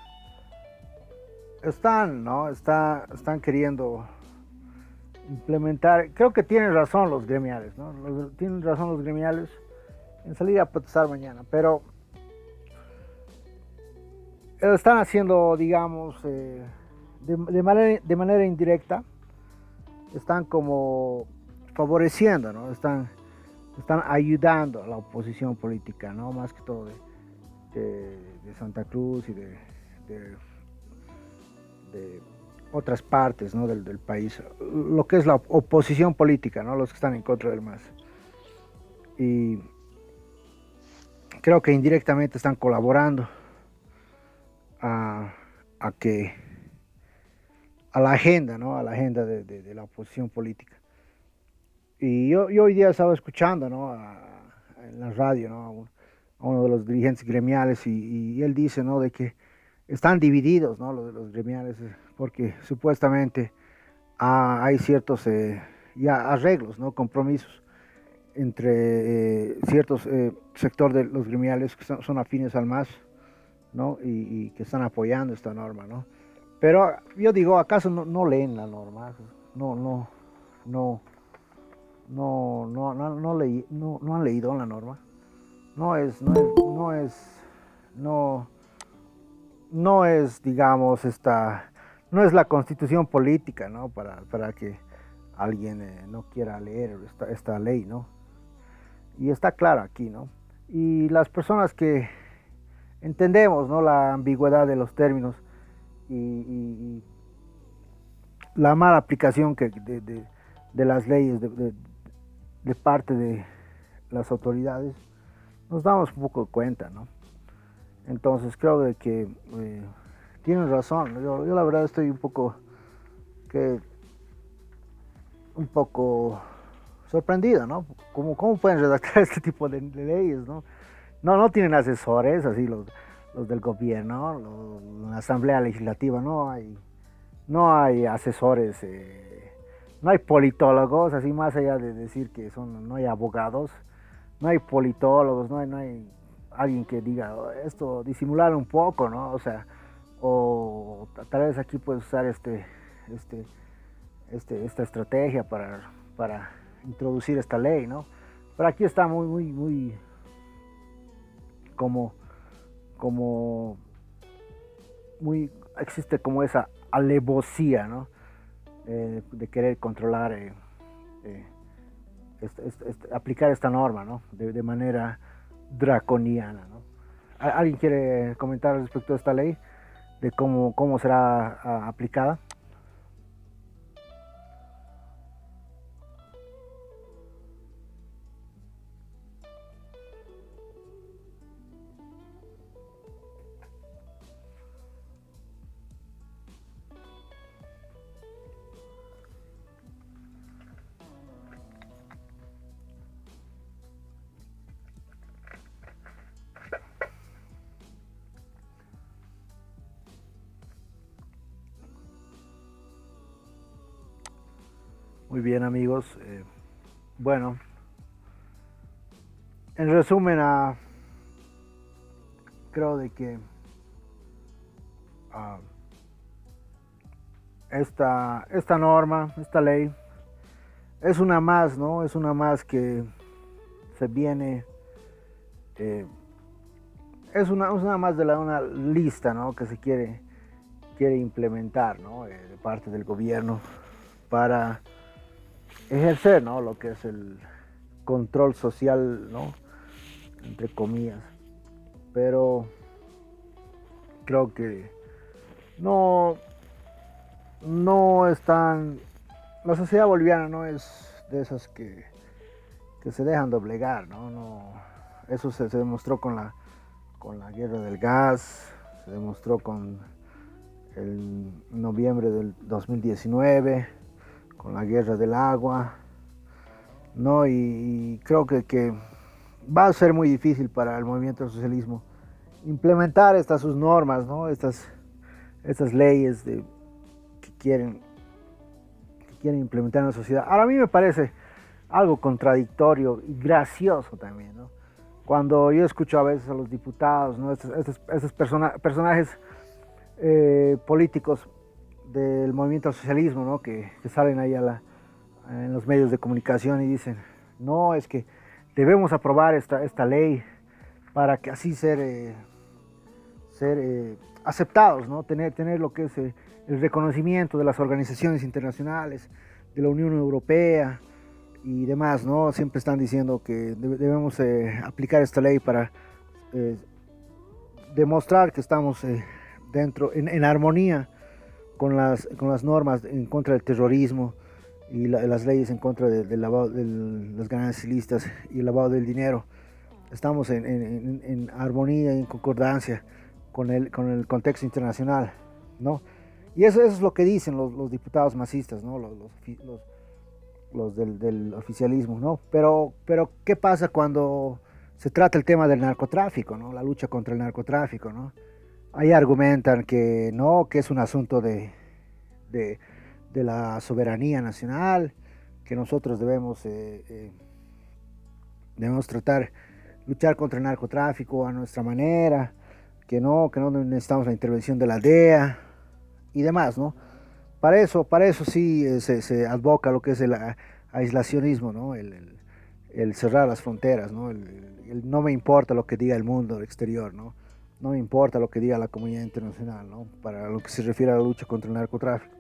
están queriendo implementar. Creo que tienen razón los gremiales, ¿no? Tienen razón los gremiales en salir a protestar mañana, pero lo están haciendo, digamos, de manera indirecta. Están como favoreciendo, ¿no? Están ayudando a la oposición política, ¿no? Más que todo de Santa Cruz y de otras partes, ¿no?, del país, lo que es la oposición política, ¿no?, los que están en contra del MAS. Y creo que indirectamente están colaborando a la agenda, ¿no?, a la agenda de la oposición política. Y yo hoy día estaba escuchando, ¿no?, en la radio, ¿no?, a uno de los dirigentes gremiales y él dice, ¿no?, de que están divididos, ¿no?, los gremiales, porque supuestamente hay ciertos ya arreglos, ¿no?, compromisos entre ciertos sector de los gremiales que son afines al MAS, ¿no?, y que están apoyando esta norma, ¿no? Pero yo digo, ¿acaso no leen la norma? No han leído la norma. No es, digamos, no es la constitución política, ¿no?, para que alguien no quiera leer esta ley, ¿no? Y está claro aquí, ¿no? Y las personas que entendemos, ¿no?, la ambigüedad de los términos y la mala aplicación de las leyes de parte de las autoridades, nos damos un poco de cuenta, ¿no? Entonces creo de que tienen razón. Yo la verdad estoy un poco que un poco sorprendido, ¿no? ¿Cómo pueden redactar este tipo de leyes, ¿no? No tienen asesores, así los del gobierno, la Asamblea Legislativa, no hay asesores, no hay politólogos, así más allá de decir que no hay abogados, no hay politólogos, no hay alguien que diga esto, disimular un poco, ¿no? O sea, o tal vez aquí puedes usar este, esta estrategia para introducir esta ley, ¿no? Pero aquí está muy como, como muy, existe como esa alevosía, ¿no? De querer controlar, aplicar esta norma, ¿no? De manera draconiana, ¿no? ¿Alguien quiere comentar respecto a esta ley? De cómo será aplicada. Muy bien, amigos. Bueno, en resumen, creo de que uh, esta norma, esta ley, es una más, ¿no? Es una más que se viene, es una más de una lista, ¿no? Que se quiere implementar, ¿no? De parte del gobierno para ejercer, ¿no? Lo que es el control social, ¿no? Entre comillas. Pero creo que no están, la sociedad boliviana no es de esas que se dejan doblegar, ¿no? Eso se demostró con la guerra del gas, se demostró con el noviembre del 2019, con la guerra del agua, ¿no? Y creo que va a ser muy difícil para el movimiento del socialismo implementar sus normas, ¿no? Estas leyes que quieren implementar en la sociedad. Ahora a mí me parece algo contradictorio y gracioso también, ¿no? Cuando yo escucho a veces a los diputados, ¿no? Estos personajes políticos del movimiento al socialismo, ¿no? Que salen ahí en los medios de comunicación y dicen, no, es que debemos aprobar esta ley para que así ser aceptados, ¿no? Tener lo que es el reconocimiento de las organizaciones internacionales, de la Unión Europea y demás, ¿no? Siempre están diciendo que debemos aplicar esta ley para demostrar que estamos en armonía con las normas en contra del terrorismo y las leyes en contra del lavado de las ganancias ilícitas y el lavado del dinero. Estamos en armonía y en concordancia con el contexto internacional, ¿no? Y eso es lo que dicen los diputados masistas, ¿no? Los del oficialismo, ¿no? Pero ¿qué pasa cuando se trata el tema del narcotráfico, ¿no? La lucha contra el narcotráfico, ¿no? Ahí argumentan que no, que es un asunto de la soberanía nacional, que nosotros debemos luchar contra el narcotráfico a nuestra manera, que no necesitamos la intervención de la DEA y demás, ¿no? Para eso sí se advoca lo que es el aislacionismo, ¿no? El cerrar las fronteras, ¿no? El no me importa lo que diga el mundo exterior, ¿no? No me importa lo que diga la comunidad internacional, ¿no? Para lo que se refiere a la lucha contra el narcotráfico.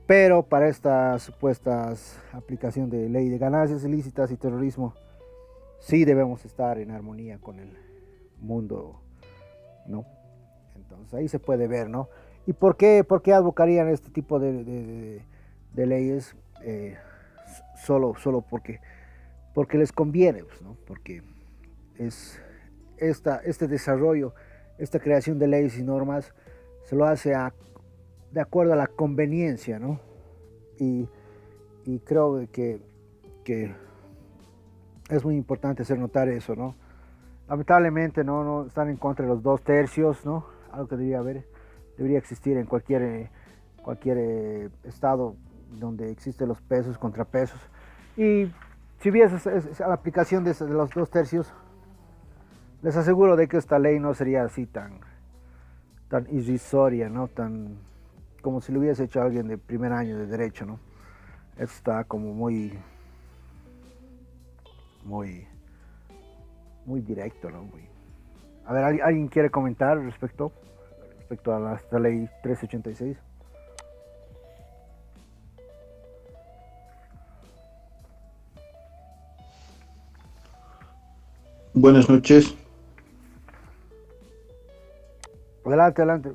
Pero para esta supuesta aplicación de ley de ganancias ilícitas y terrorismo, sí debemos estar en armonía con el mundo, ¿no? Entonces ahí se puede ver, ¿no? ¿Y por qué advocarían este tipo de leyes? Solo porque les conviene, pues, ¿no? Porque es este desarrollo, esta creación de leyes y normas se lo hace de acuerdo a la conveniencia, ¿no? Y y creo que es muy importante hacer notar eso, ¿no? Lamentablemente no están en contra de los 2 tercios, ¿no? Algo que debería existir en cualquier estado donde existen los pesos, contrapesos. Y si hubiese la aplicación de los 2 tercios, les aseguro de que esta ley no sería así tan irrisoria, ¿no? Tan como si lo hubiese hecho alguien de primer año de derecho, ¿no? Esto está como muy, muy directo, ¿no? A ver, ¿alguien quiere comentar respecto a esta ley 386? Buenas noches. Adelante, adelante.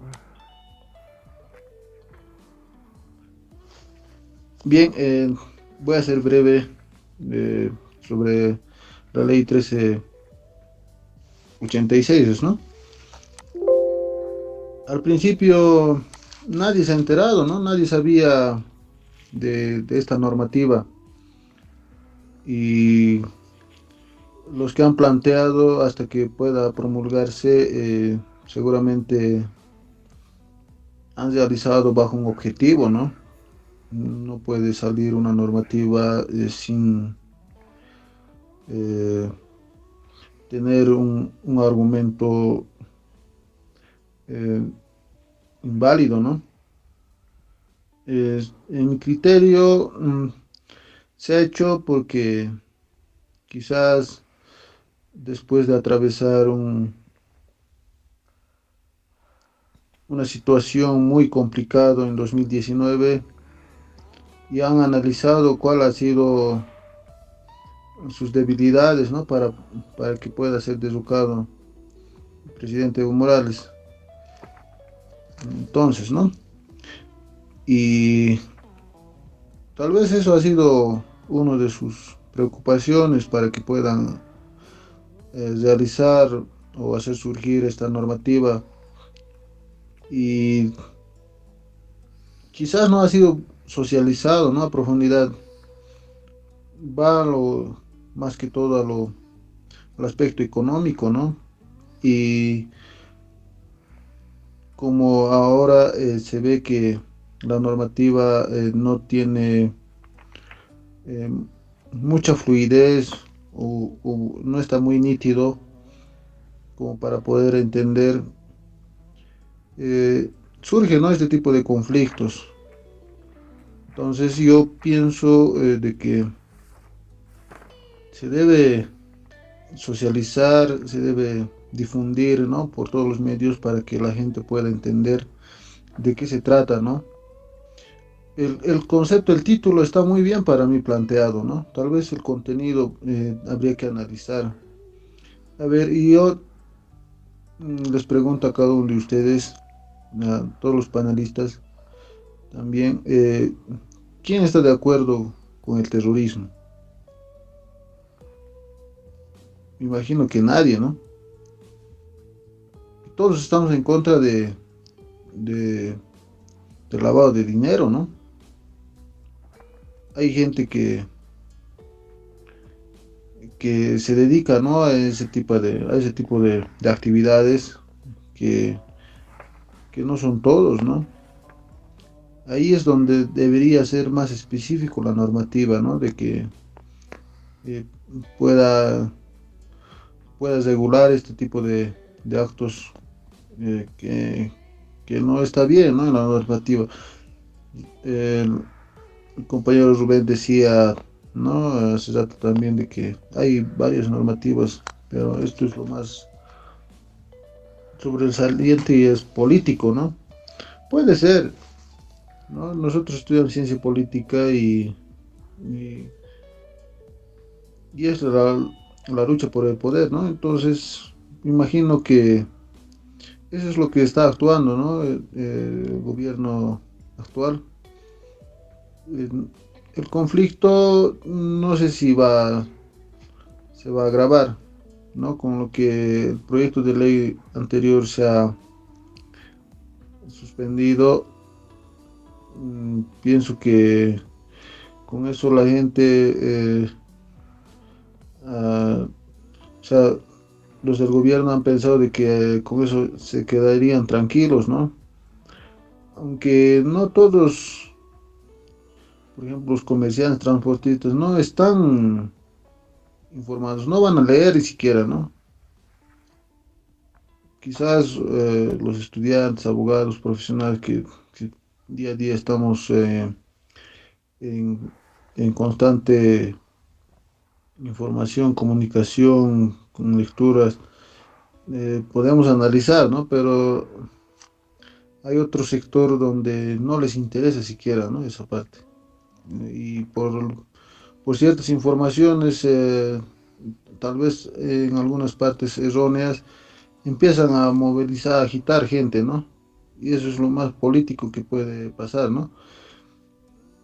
Bien, voy a ser breve sobre la ley 1386, ¿no? Al principio nadie se ha enterado, ¿no? Nadie sabía de esta normativa y los que han planteado hasta que pueda promulgarse seguramente han realizado bajo un objetivo, ¿no? No puede salir una normativa sin eh, tener un argumento eh, inválido, ¿no? En mi criterio se ha hecho porque quizás después de atravesar una situación muy complicada en 2019 y han analizado cuál ha sido sus debilidades, ¿no? Para que pueda ser derrocado el presidente Evo Morales. Entonces, ¿no? Y tal vez eso ha sido una de sus preocupaciones para que puedan realizar o hacer surgir esta normativa. Y quizás no ha sido socializado, ¿no? A profundidad. Va más que todo al aspecto económico, ¿no? Y como ahora se ve que la normativa no tiene eh, mucha fluidez o no está muy nítido como para poder entender, surge, ¿no? Este tipo de conflictos. Entonces yo pienso de que se debe socializar, se debe difundir, ¿no? Por todos los medios para que la gente pueda entender de qué se trata, ¿no? El concepto, el título está muy bien para mí planteado, ¿no? Tal vez el contenido habría que analizar. A ver, y yo les pregunto a cada uno de ustedes, a todos los panelistas también, ¿quién está de acuerdo con el terrorismo? Me imagino que nadie, ¿no? Todos estamos en contra de, del lavado de dinero, ¿no? Hay gente que se dedica, ¿no? A ese tipo de actividades que, que no son todos, ¿no? Ahí es donde debería ser más específico la normativa, ¿no? De que eh, pueda, pueda regular este tipo de actos que no está bien, ¿no? En la normativa. El, el compañero Rubén decía, ¿no? Hace rato también de que hay varias normativas, pero esto es lo más sobresaliente y es político, ¿no? Puede ser, ¿no? Nosotros estudiamos ciencia política y, y es la lucha por el poder, ¿no? Entonces, me imagino que eso es lo que está actuando, ¿no? El gobierno actual. El conflicto no sé si se va a agravar, ¿no? Con lo que el proyecto de ley anterior se ha suspendido, pienso que con eso la gente, ah, o sea, los del gobierno han pensado de que con eso se quedarían tranquilos, ¿no? Aunque no todos, por ejemplo, los comerciantes, transportistas, no están informados, no van a leer ni siquiera, ¿no? Quizás los estudiantes, abogados, profesionales que día a día estamos en, en constante información, comunicación, con lecturas, podemos analizar, ¿no? Pero hay otro sector donde no les interesa siquiera, ¿no? Esa parte. Y por ciertas informaciones, tal vez en algunas partes erróneas, empiezan a movilizar, a agitar gente, ¿no? Y eso es lo más político que puede pasar, ¿no?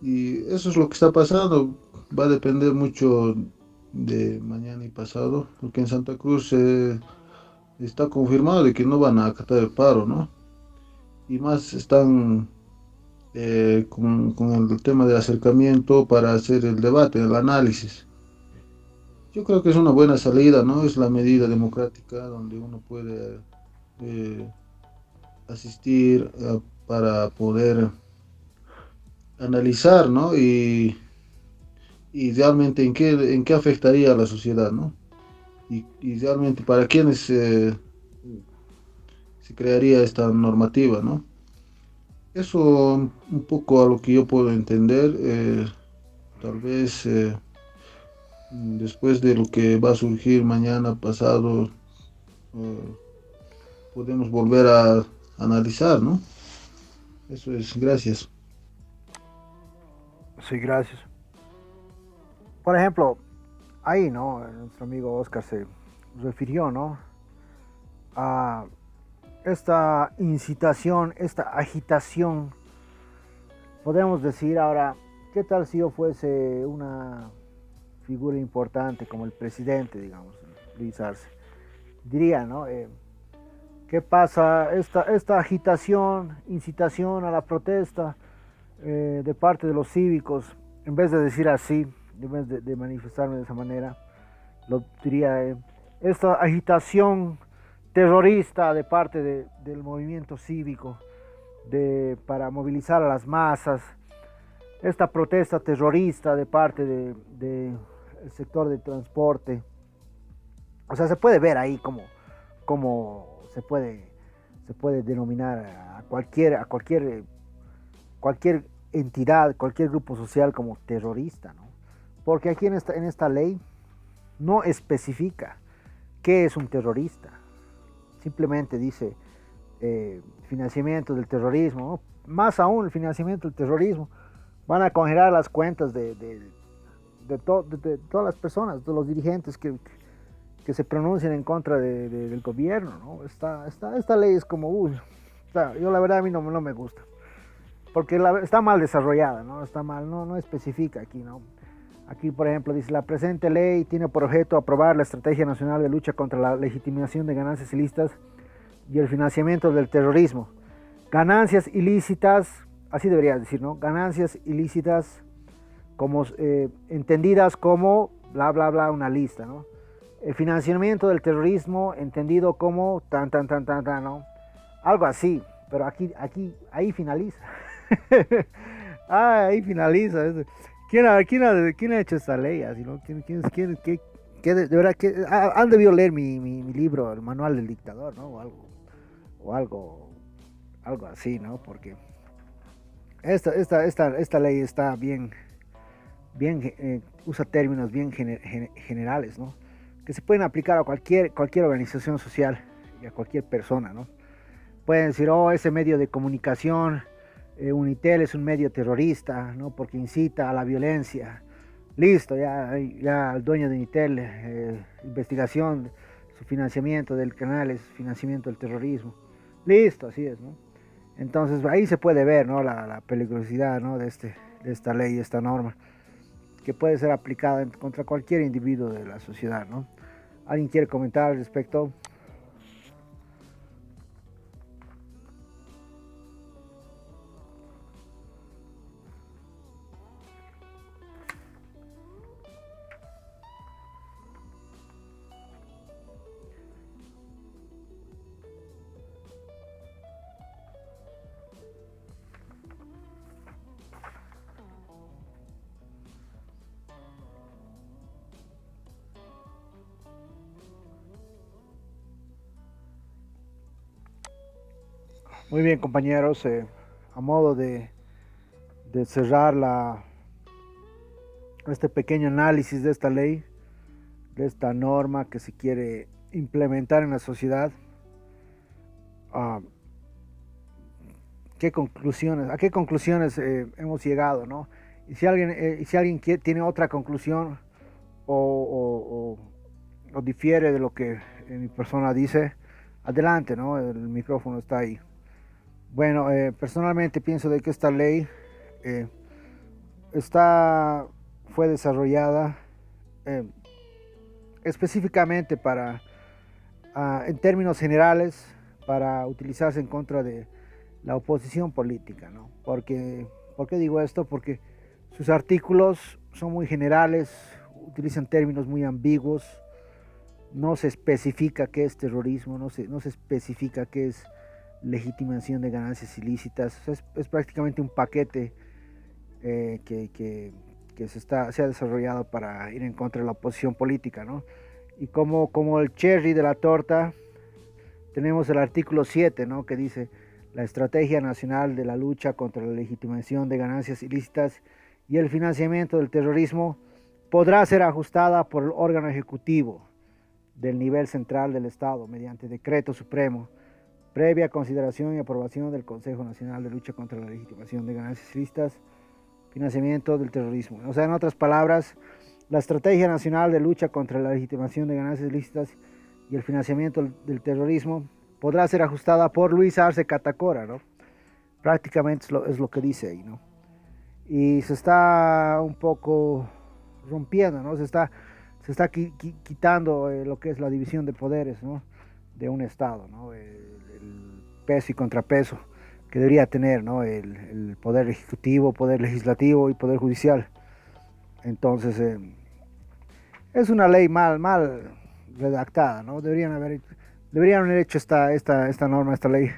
Y eso es lo que está pasando. Va a depender mucho de mañana y pasado, porque en Santa Cruz está confirmado de que no van a acatar el paro, ¿no? Y más están con el tema del acercamiento para hacer el debate, el análisis. Yo creo que es una buena salida, ¿no? Es la medida democrática donde uno puede eh, asistir para poder analizar, ¿no? Y realmente en qué afectaría a la sociedad, ¿no? Y realmente para quiénes se crearía esta normativa, ¿no? Eso un poco a lo que yo puedo entender, tal vez después de lo que va a surgir mañana, pasado, eh, podemos volver a analizar, ¿no? Eso es, gracias. Sí, gracias. Por ejemplo, ahí, ¿no? Nuestro amigo Oscar se refirió, ¿no? A esta incitación, esta agitación. Podemos decir ahora, ¿qué tal si yo fuese una figura importante como el presidente, digamos, Luis Arce? Diría, ¿no? ¿Qué pasa? Esta agitación, incitación a la protesta de parte de los cívicos, en vez de decir así, en vez de manifestarme de esa manera, lo diría, esta agitación terrorista de parte del movimiento cívico para movilizar a las masas, esta protesta terrorista de parte del sector de transporte. O sea, se puede ver ahí como se puede denominar cualquier entidad, cualquier grupo social como terrorista, ¿no? Porque aquí en esta ley no especifica qué es un terrorista. Simplemente dice financiamiento del terrorismo, ¿no? Más aún el financiamiento del terrorismo. Van a congelar las cuentas de todas las personas, de los dirigentes que se pronuncian en contra del gobierno, ¿no? Esta ley es como, yo la verdad a mí no me gusta, porque está mal desarrollada, ¿no? Está mal, no especifica aquí, ¿no? Aquí, por ejemplo, dice, la presente ley tiene por objeto aprobar la Estrategia Nacional de Lucha contra la Legitimación de Ganancias Ilícitas y el financiamiento del terrorismo. Ganancias ilícitas, así debería decir, ¿no? Ganancias ilícitas como entendidas como bla, bla, bla, una lista, ¿no? El financiamiento del terrorismo entendido como tan, ¿no? Algo así, pero ahí finaliza. Ahí finaliza. ¿Quién ha hecho esta ley? Así, ¿no? De verdad, han debido leer mi libro, el manual del dictador, ¿no? Algo así, ¿no? Porque esta ley está usa términos bien generales, ¿no? Que se pueden aplicar a cualquier organización social y a cualquier persona, ¿no? Pueden decir, ese medio de comunicación, Unitel es un medio terrorista, ¿no? Porque incita a la violencia. Listo, ya el dueño de Unitel, investigación, su financiamiento del canal es financiamiento del terrorismo. Listo, así es, ¿no? Entonces ahí se puede ver, ¿no? La peligrosidad, ¿no? de esta ley, de esta norma, que puede ser aplicada contra cualquier individuo de la sociedad, ¿no? ¿Alguien quiere comentar al respecto? Muy bien, compañeros. A modo de cerrar este pequeño análisis de esta ley, de esta norma que se quiere implementar en la sociedad, uh, ¿a qué conclusiones hemos llegado, ¿no? Y si alguien tiene otra conclusión o difiere de lo que mi persona dice, adelante, ¿no? El micrófono está ahí. Bueno, personalmente pienso de que esta ley eh, fue desarrollada eh, específicamente en términos generales, para utilizarse en contra de la oposición política, ¿no? ¿Por qué digo esto? Porque sus artículos son muy generales, utilizan términos muy ambiguos, no se especifica qué es terrorismo, no se especifica qué es legitimación de ganancias ilícitas. Es prácticamente un paquete que se ha desarrollado para ir en contra de la oposición política, ¿no? Y como el cherry de la torta, tenemos el artículo 7, ¿no? Que dice: la estrategia nacional de la lucha contra la legitimación de ganancias ilícitas y el financiamiento del terrorismo podrá ser ajustada por el órgano ejecutivo del nivel central del Estado mediante decreto supremo, previa consideración y aprobación del Consejo Nacional de Lucha contra la Legitimación de Ganancias Ilícitas, financiamiento del terrorismo. O sea, en otras palabras, la Estrategia Nacional de Lucha contra la Legitimación de Ganancias Ilícitas y el financiamiento del terrorismo podrá ser ajustada por Luis Arce Catacora, ¿no? Prácticamente es lo que dice ahí, ¿no? Y se está un poco rompiendo, ¿no? Se está quitando lo que es la división de poderes, ¿no? De un Estado, ¿no? El peso y contrapeso que debería tener, ¿no? El poder ejecutivo, poder legislativo y poder judicial. Entonces, es una ley mal redactada, ¿no? Deberían haber hecho esta norma, esta ley,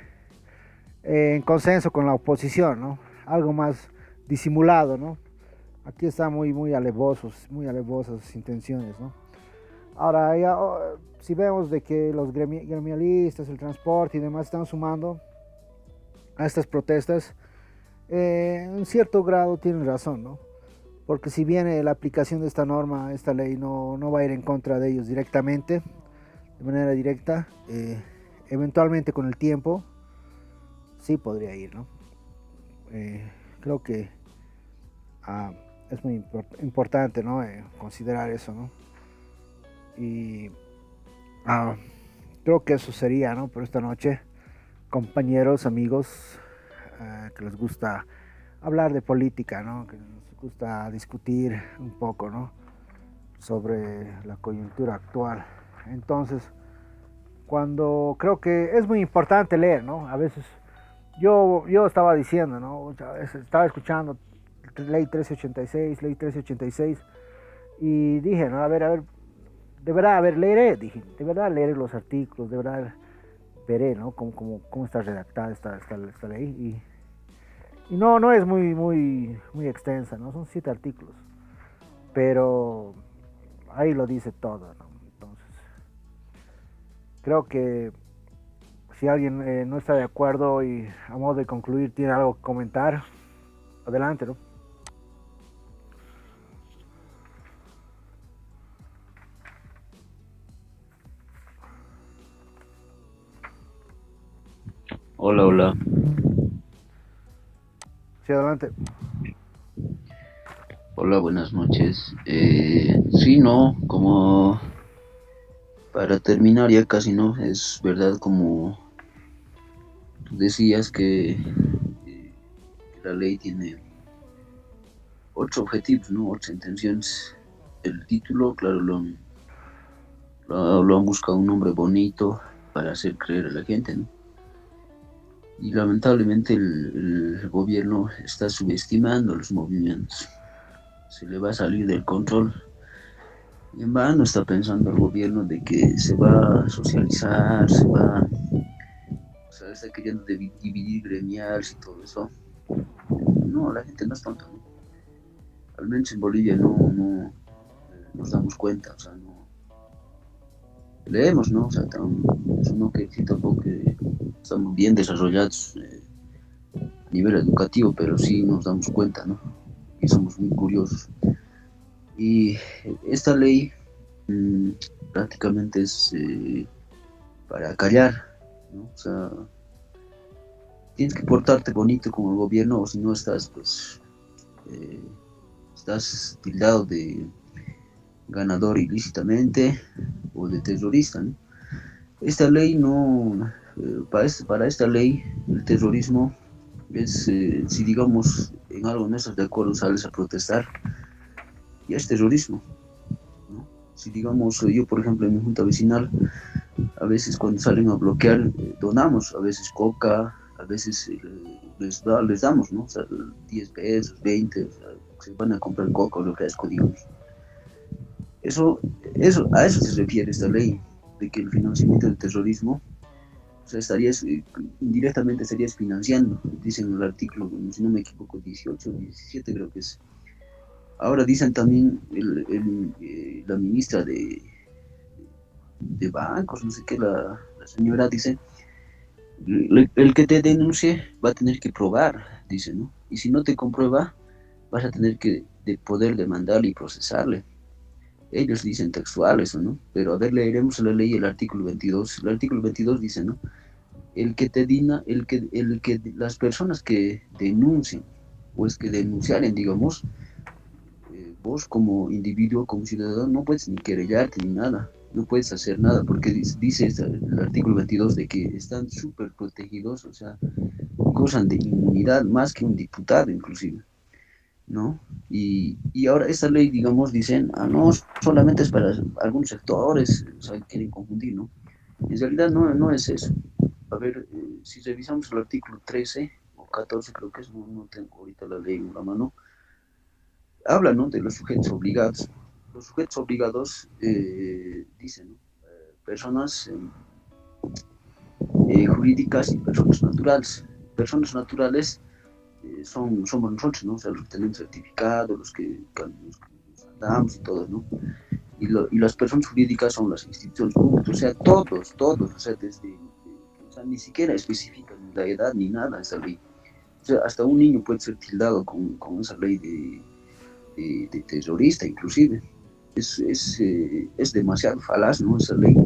en consenso con la oposición, ¿no? Algo más disimulado, ¿no? Aquí están muy alevosas sus intenciones, ¿no? Ahora, ya, si vemos de que los gremialistas, el transporte y demás están sumando a estas protestas, en cierto grado tienen razón, ¿no? Porque si bien la aplicación de esta norma, esta ley, no va a ir en contra de ellos directamente, de manera directa, eventualmente con el tiempo sí podría ir, ¿no? Creo que es muy importante, ¿no? Considerar eso, ¿no? Y creo que eso sería, ¿no? Por esta noche, compañeros, amigos, que les gusta hablar de política, ¿no? Que les gusta discutir un poco, ¿no? Sobre la coyuntura actual. Entonces, creo que es muy importante leer, ¿no? A veces yo estaba diciendo, ¿no? Estaba escuchando ley 1386 y dije, ¿no? A ver, de verdad, leeré los artículos, de verdad veré, ¿no? Cómo está redactada esta ley, y no es muy extensa, ¿no? Son 7 artículos, pero ahí lo dice todo, ¿no? Entonces, creo que si alguien no está de acuerdo y a modo de concluir tiene algo que comentar, adelante, ¿no? Hola. Sí, adelante. Hola, buenas noches. Sí, no, como para terminar ya casi, ¿no? Es verdad, como tú decías, que la ley tiene 8 objetivos, ¿no? 8 intenciones. El título, claro, lo han buscado un nombre bonito para hacer creer a la gente, ¿no? Y lamentablemente el gobierno está subestimando los movimientos. Se le va a salir del control. Y en vano está pensando el gobierno de que se va a socializar, o sea, está queriendo dividir gremiales y todo eso. No, la gente no es tonta, ¿no? Al menos en Bolivia no nos damos cuenta, o sea, no leemos, ¿no? O sea, no que tampoco que estamos bien desarrollados a nivel educativo, pero sí nos damos cuenta, ¿no? Y somos muy curiosos. Y esta ley mmm, prácticamente es para callar, ¿no? O sea, tienes que portarte bonito como el gobierno, o si no estás, pues, eh, estás tildado de ganador ilícitamente o de terrorista, ¿no? Esta ley no, para esta ley, el terrorismo es, si digamos en algo no estás de acuerdo, sales a protestar, ya es terrorismo, ¿no? Si digamos, yo por ejemplo en mi junta vecinal, a veces cuando salen a bloquear, donamos, a veces coca, a veces les damos, ¿no? O sea, 10 pesos, 20, o sea, se van a comprar coca o lo que es, digamos. A eso se refiere esta ley, de que el financiamiento del terrorismo, o sea, indirectamente estarías financiando, dicen el artículo, si no me equivoco, 18, 17 creo que es. Ahora dicen también la ministra de bancos, no sé qué, la señora dice, el que te denuncie va a tener que probar, dice, ¿no? Y si no te comprueba, vas a tener que poder demandarle y procesarle. Ellos dicen textual eso, ¿no? Pero a ver, leeremos la ley, el artículo 22. El artículo 22 dice, ¿no? Las personas que denuncien, o es que denunciaren, digamos, vos como individuo, como ciudadano, no puedes ni querellarte ni nada, no puedes hacer nada, porque dice el artículo 22 de que están súper protegidos, o sea, gozan de inmunidad más que un diputado inclusive, ¿no? Y ahora esta ley, digamos, dicen, no, solamente es para algunos sectores, o sea, quieren confundir, ¿no? En realidad no es eso. A ver, si revisamos el artículo 13 o 14, creo que es, no tengo ahorita la ley en la mano, habla, ¿no?, de los sujetos obligados. Los sujetos obligados, dicen, ¿no?, personas jurídicas y personas naturales. Personas naturales somos nosotros, ¿no? O sea, los que tenemos certificado, los que andamos y todo, ¿no? Y las personas jurídicas son las instituciones públicas, o sea, todos, o sea, o sea, ni siquiera especifican la edad ni nada esa ley. O sea, hasta un niño puede ser tildado con esa ley de terrorista, inclusive. Es demasiado falaz, ¿no?, esa ley.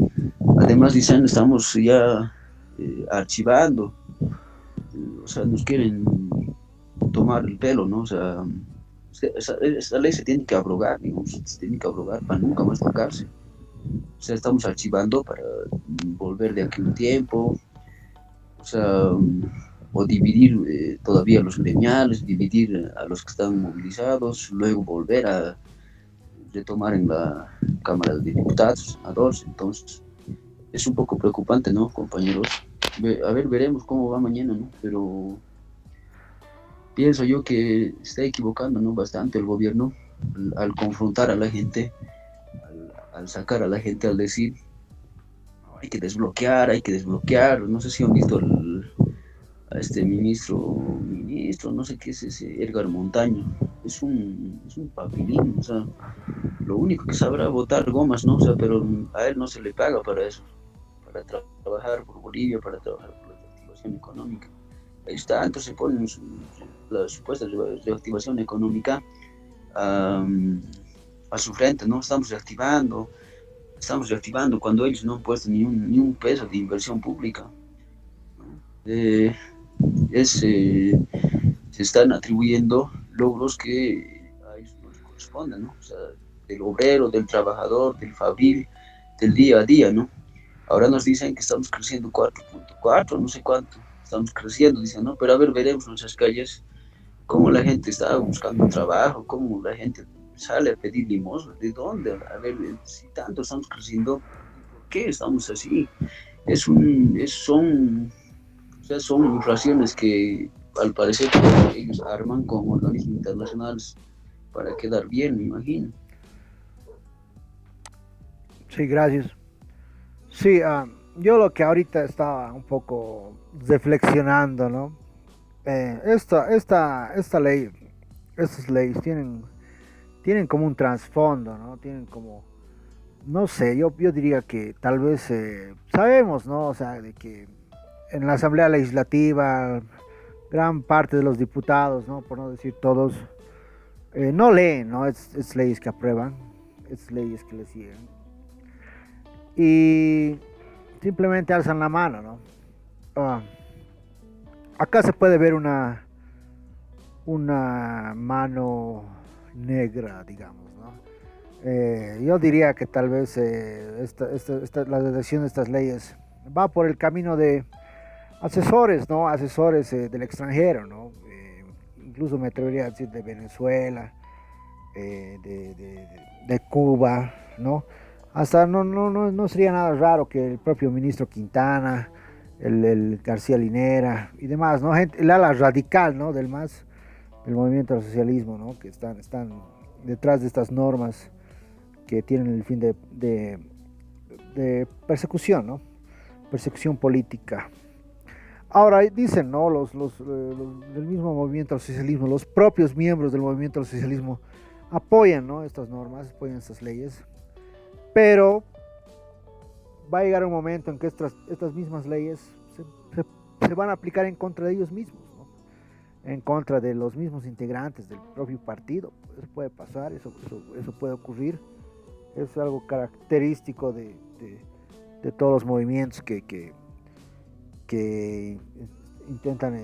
Además, dicen, estamos ya archivando, o sea, nos quieren tomar el pelo, ¿no? O sea, esa ley se tiene que abrogar, digamos, se tiene que abrogar para nunca más tocarse. O sea, estamos archivando para volver de aquí un tiempo, o sea, o dividir todavía los gremiales, dividir a los que están movilizados, luego volver a retomar en la Cámara de Diputados, senadores. Entonces, es un poco preocupante, ¿no, compañeros? A ver, veremos cómo va mañana, ¿no? Pero pienso yo que está equivocando, ¿no?, bastante el gobierno al confrontar a la gente, al sacar a la gente, al decir hay que desbloquear. No sé si han visto a este ministro, no sé qué es ese, Edgar Montaño. Es un papilín, o sea, lo único que sabrá botar gomas, ¿no? O sea, pero a él no se le paga para eso, para trabajar por Bolivia, para trabajar por la reactivación económica. Ahí está, entonces ponen la supuesta reactivación económica a su frente, ¿no? Estamos reactivando cuando ellos no han puesto ni un peso de inversión pública, ¿no? Se están atribuyendo logros que a ellos no les corresponden, ¿no? O sea, del obrero, del trabajador, del fabril, del día a día, ¿no? Ahora nos dicen que estamos creciendo 4.4, no sé cuánto, estamos creciendo, dicen, ¿no? Pero a ver, veremos en nuestras calles cómo la gente está buscando trabajo, cómo la gente sale a pedir limosna, ¿de dónde? A ver, si tanto estamos creciendo, ¿por qué estamos así? Son inflaciones que al parecer ellos arman con organismos internacionales para quedar bien, me imagino. Sí, gracias. Sí, yo lo que ahorita estaba un poco reflexionando, ¿no? Esta ley, estas leyes tienen como un trasfondo, ¿no? Tienen como, no sé, yo diría que tal vez sabemos, ¿no? O sea, de que en la Asamblea Legislativa, gran parte de los diputados, ¿no? Por no decir todos, no leen, ¿no? Es leyes que aprueban, es leyes que le siguen. Y simplemente alzan la mano, ¿no? Acá se puede ver una mano negra, digamos, ¿no? Yo diría que tal vez la redacción de estas leyes va por el camino de asesores, ¿no? Asesores del extranjero, ¿no? Incluso me atrevería a decir de Venezuela, de Cuba, ¿no? Hasta no sería nada raro que el propio ministro Quintana, el García Linera y demás, ¿no? Gente, el ala radical, ¿no? Del movimiento al socialismo, ¿no? Que están detrás de estas normas que tienen el fin de persecución, ¿no? Persecución política. Ahora dicen, ¿no? Los del mismo movimiento al socialismo, los propios miembros del movimiento al socialismo apoyan, ¿no? Estas normas, apoyan estas leyes, pero va a llegar un momento en que estas mismas leyes se van a aplicar en contra de ellos mismos, ¿no? En contra de los mismos integrantes del propio partido. Eso puede pasar, eso puede ocurrir. Es algo característico de todos los movimientos que intentan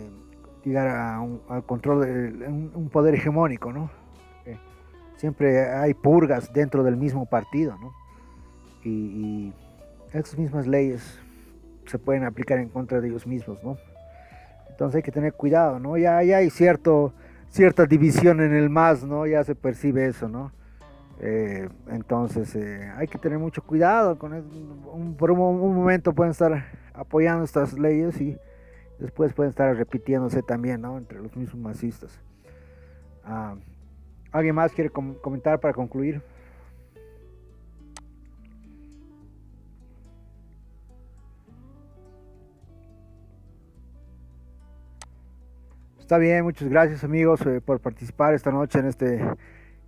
llegar al control de un poder hegemónico, ¿no? Siempre hay purgas dentro del mismo partido, ¿no? Y estas mismas leyes se pueden aplicar en contra de ellos mismos, ¿no? Entonces hay que tener cuidado, ¿no? Ya hay cierta división en el MAS, ¿no? Ya se percibe eso, ¿no? Entonces hay que tener mucho cuidado con eso. Por un momento pueden estar apoyando estas leyes y después pueden estar repitiéndose también, ¿no? Entre los mismos masistas. ¿Alguien más quiere comentar para concluir? Está bien, muchas gracias amigos por participar esta noche en este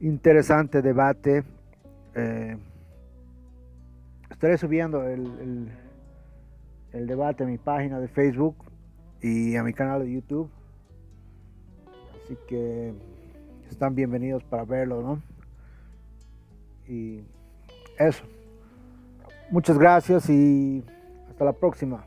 interesante debate. Estaré subiendo el debate a mi página de Facebook y a mi canal de YouTube. Así que están bienvenidos para verlo, ¿no? Y eso. Muchas gracias y hasta la próxima.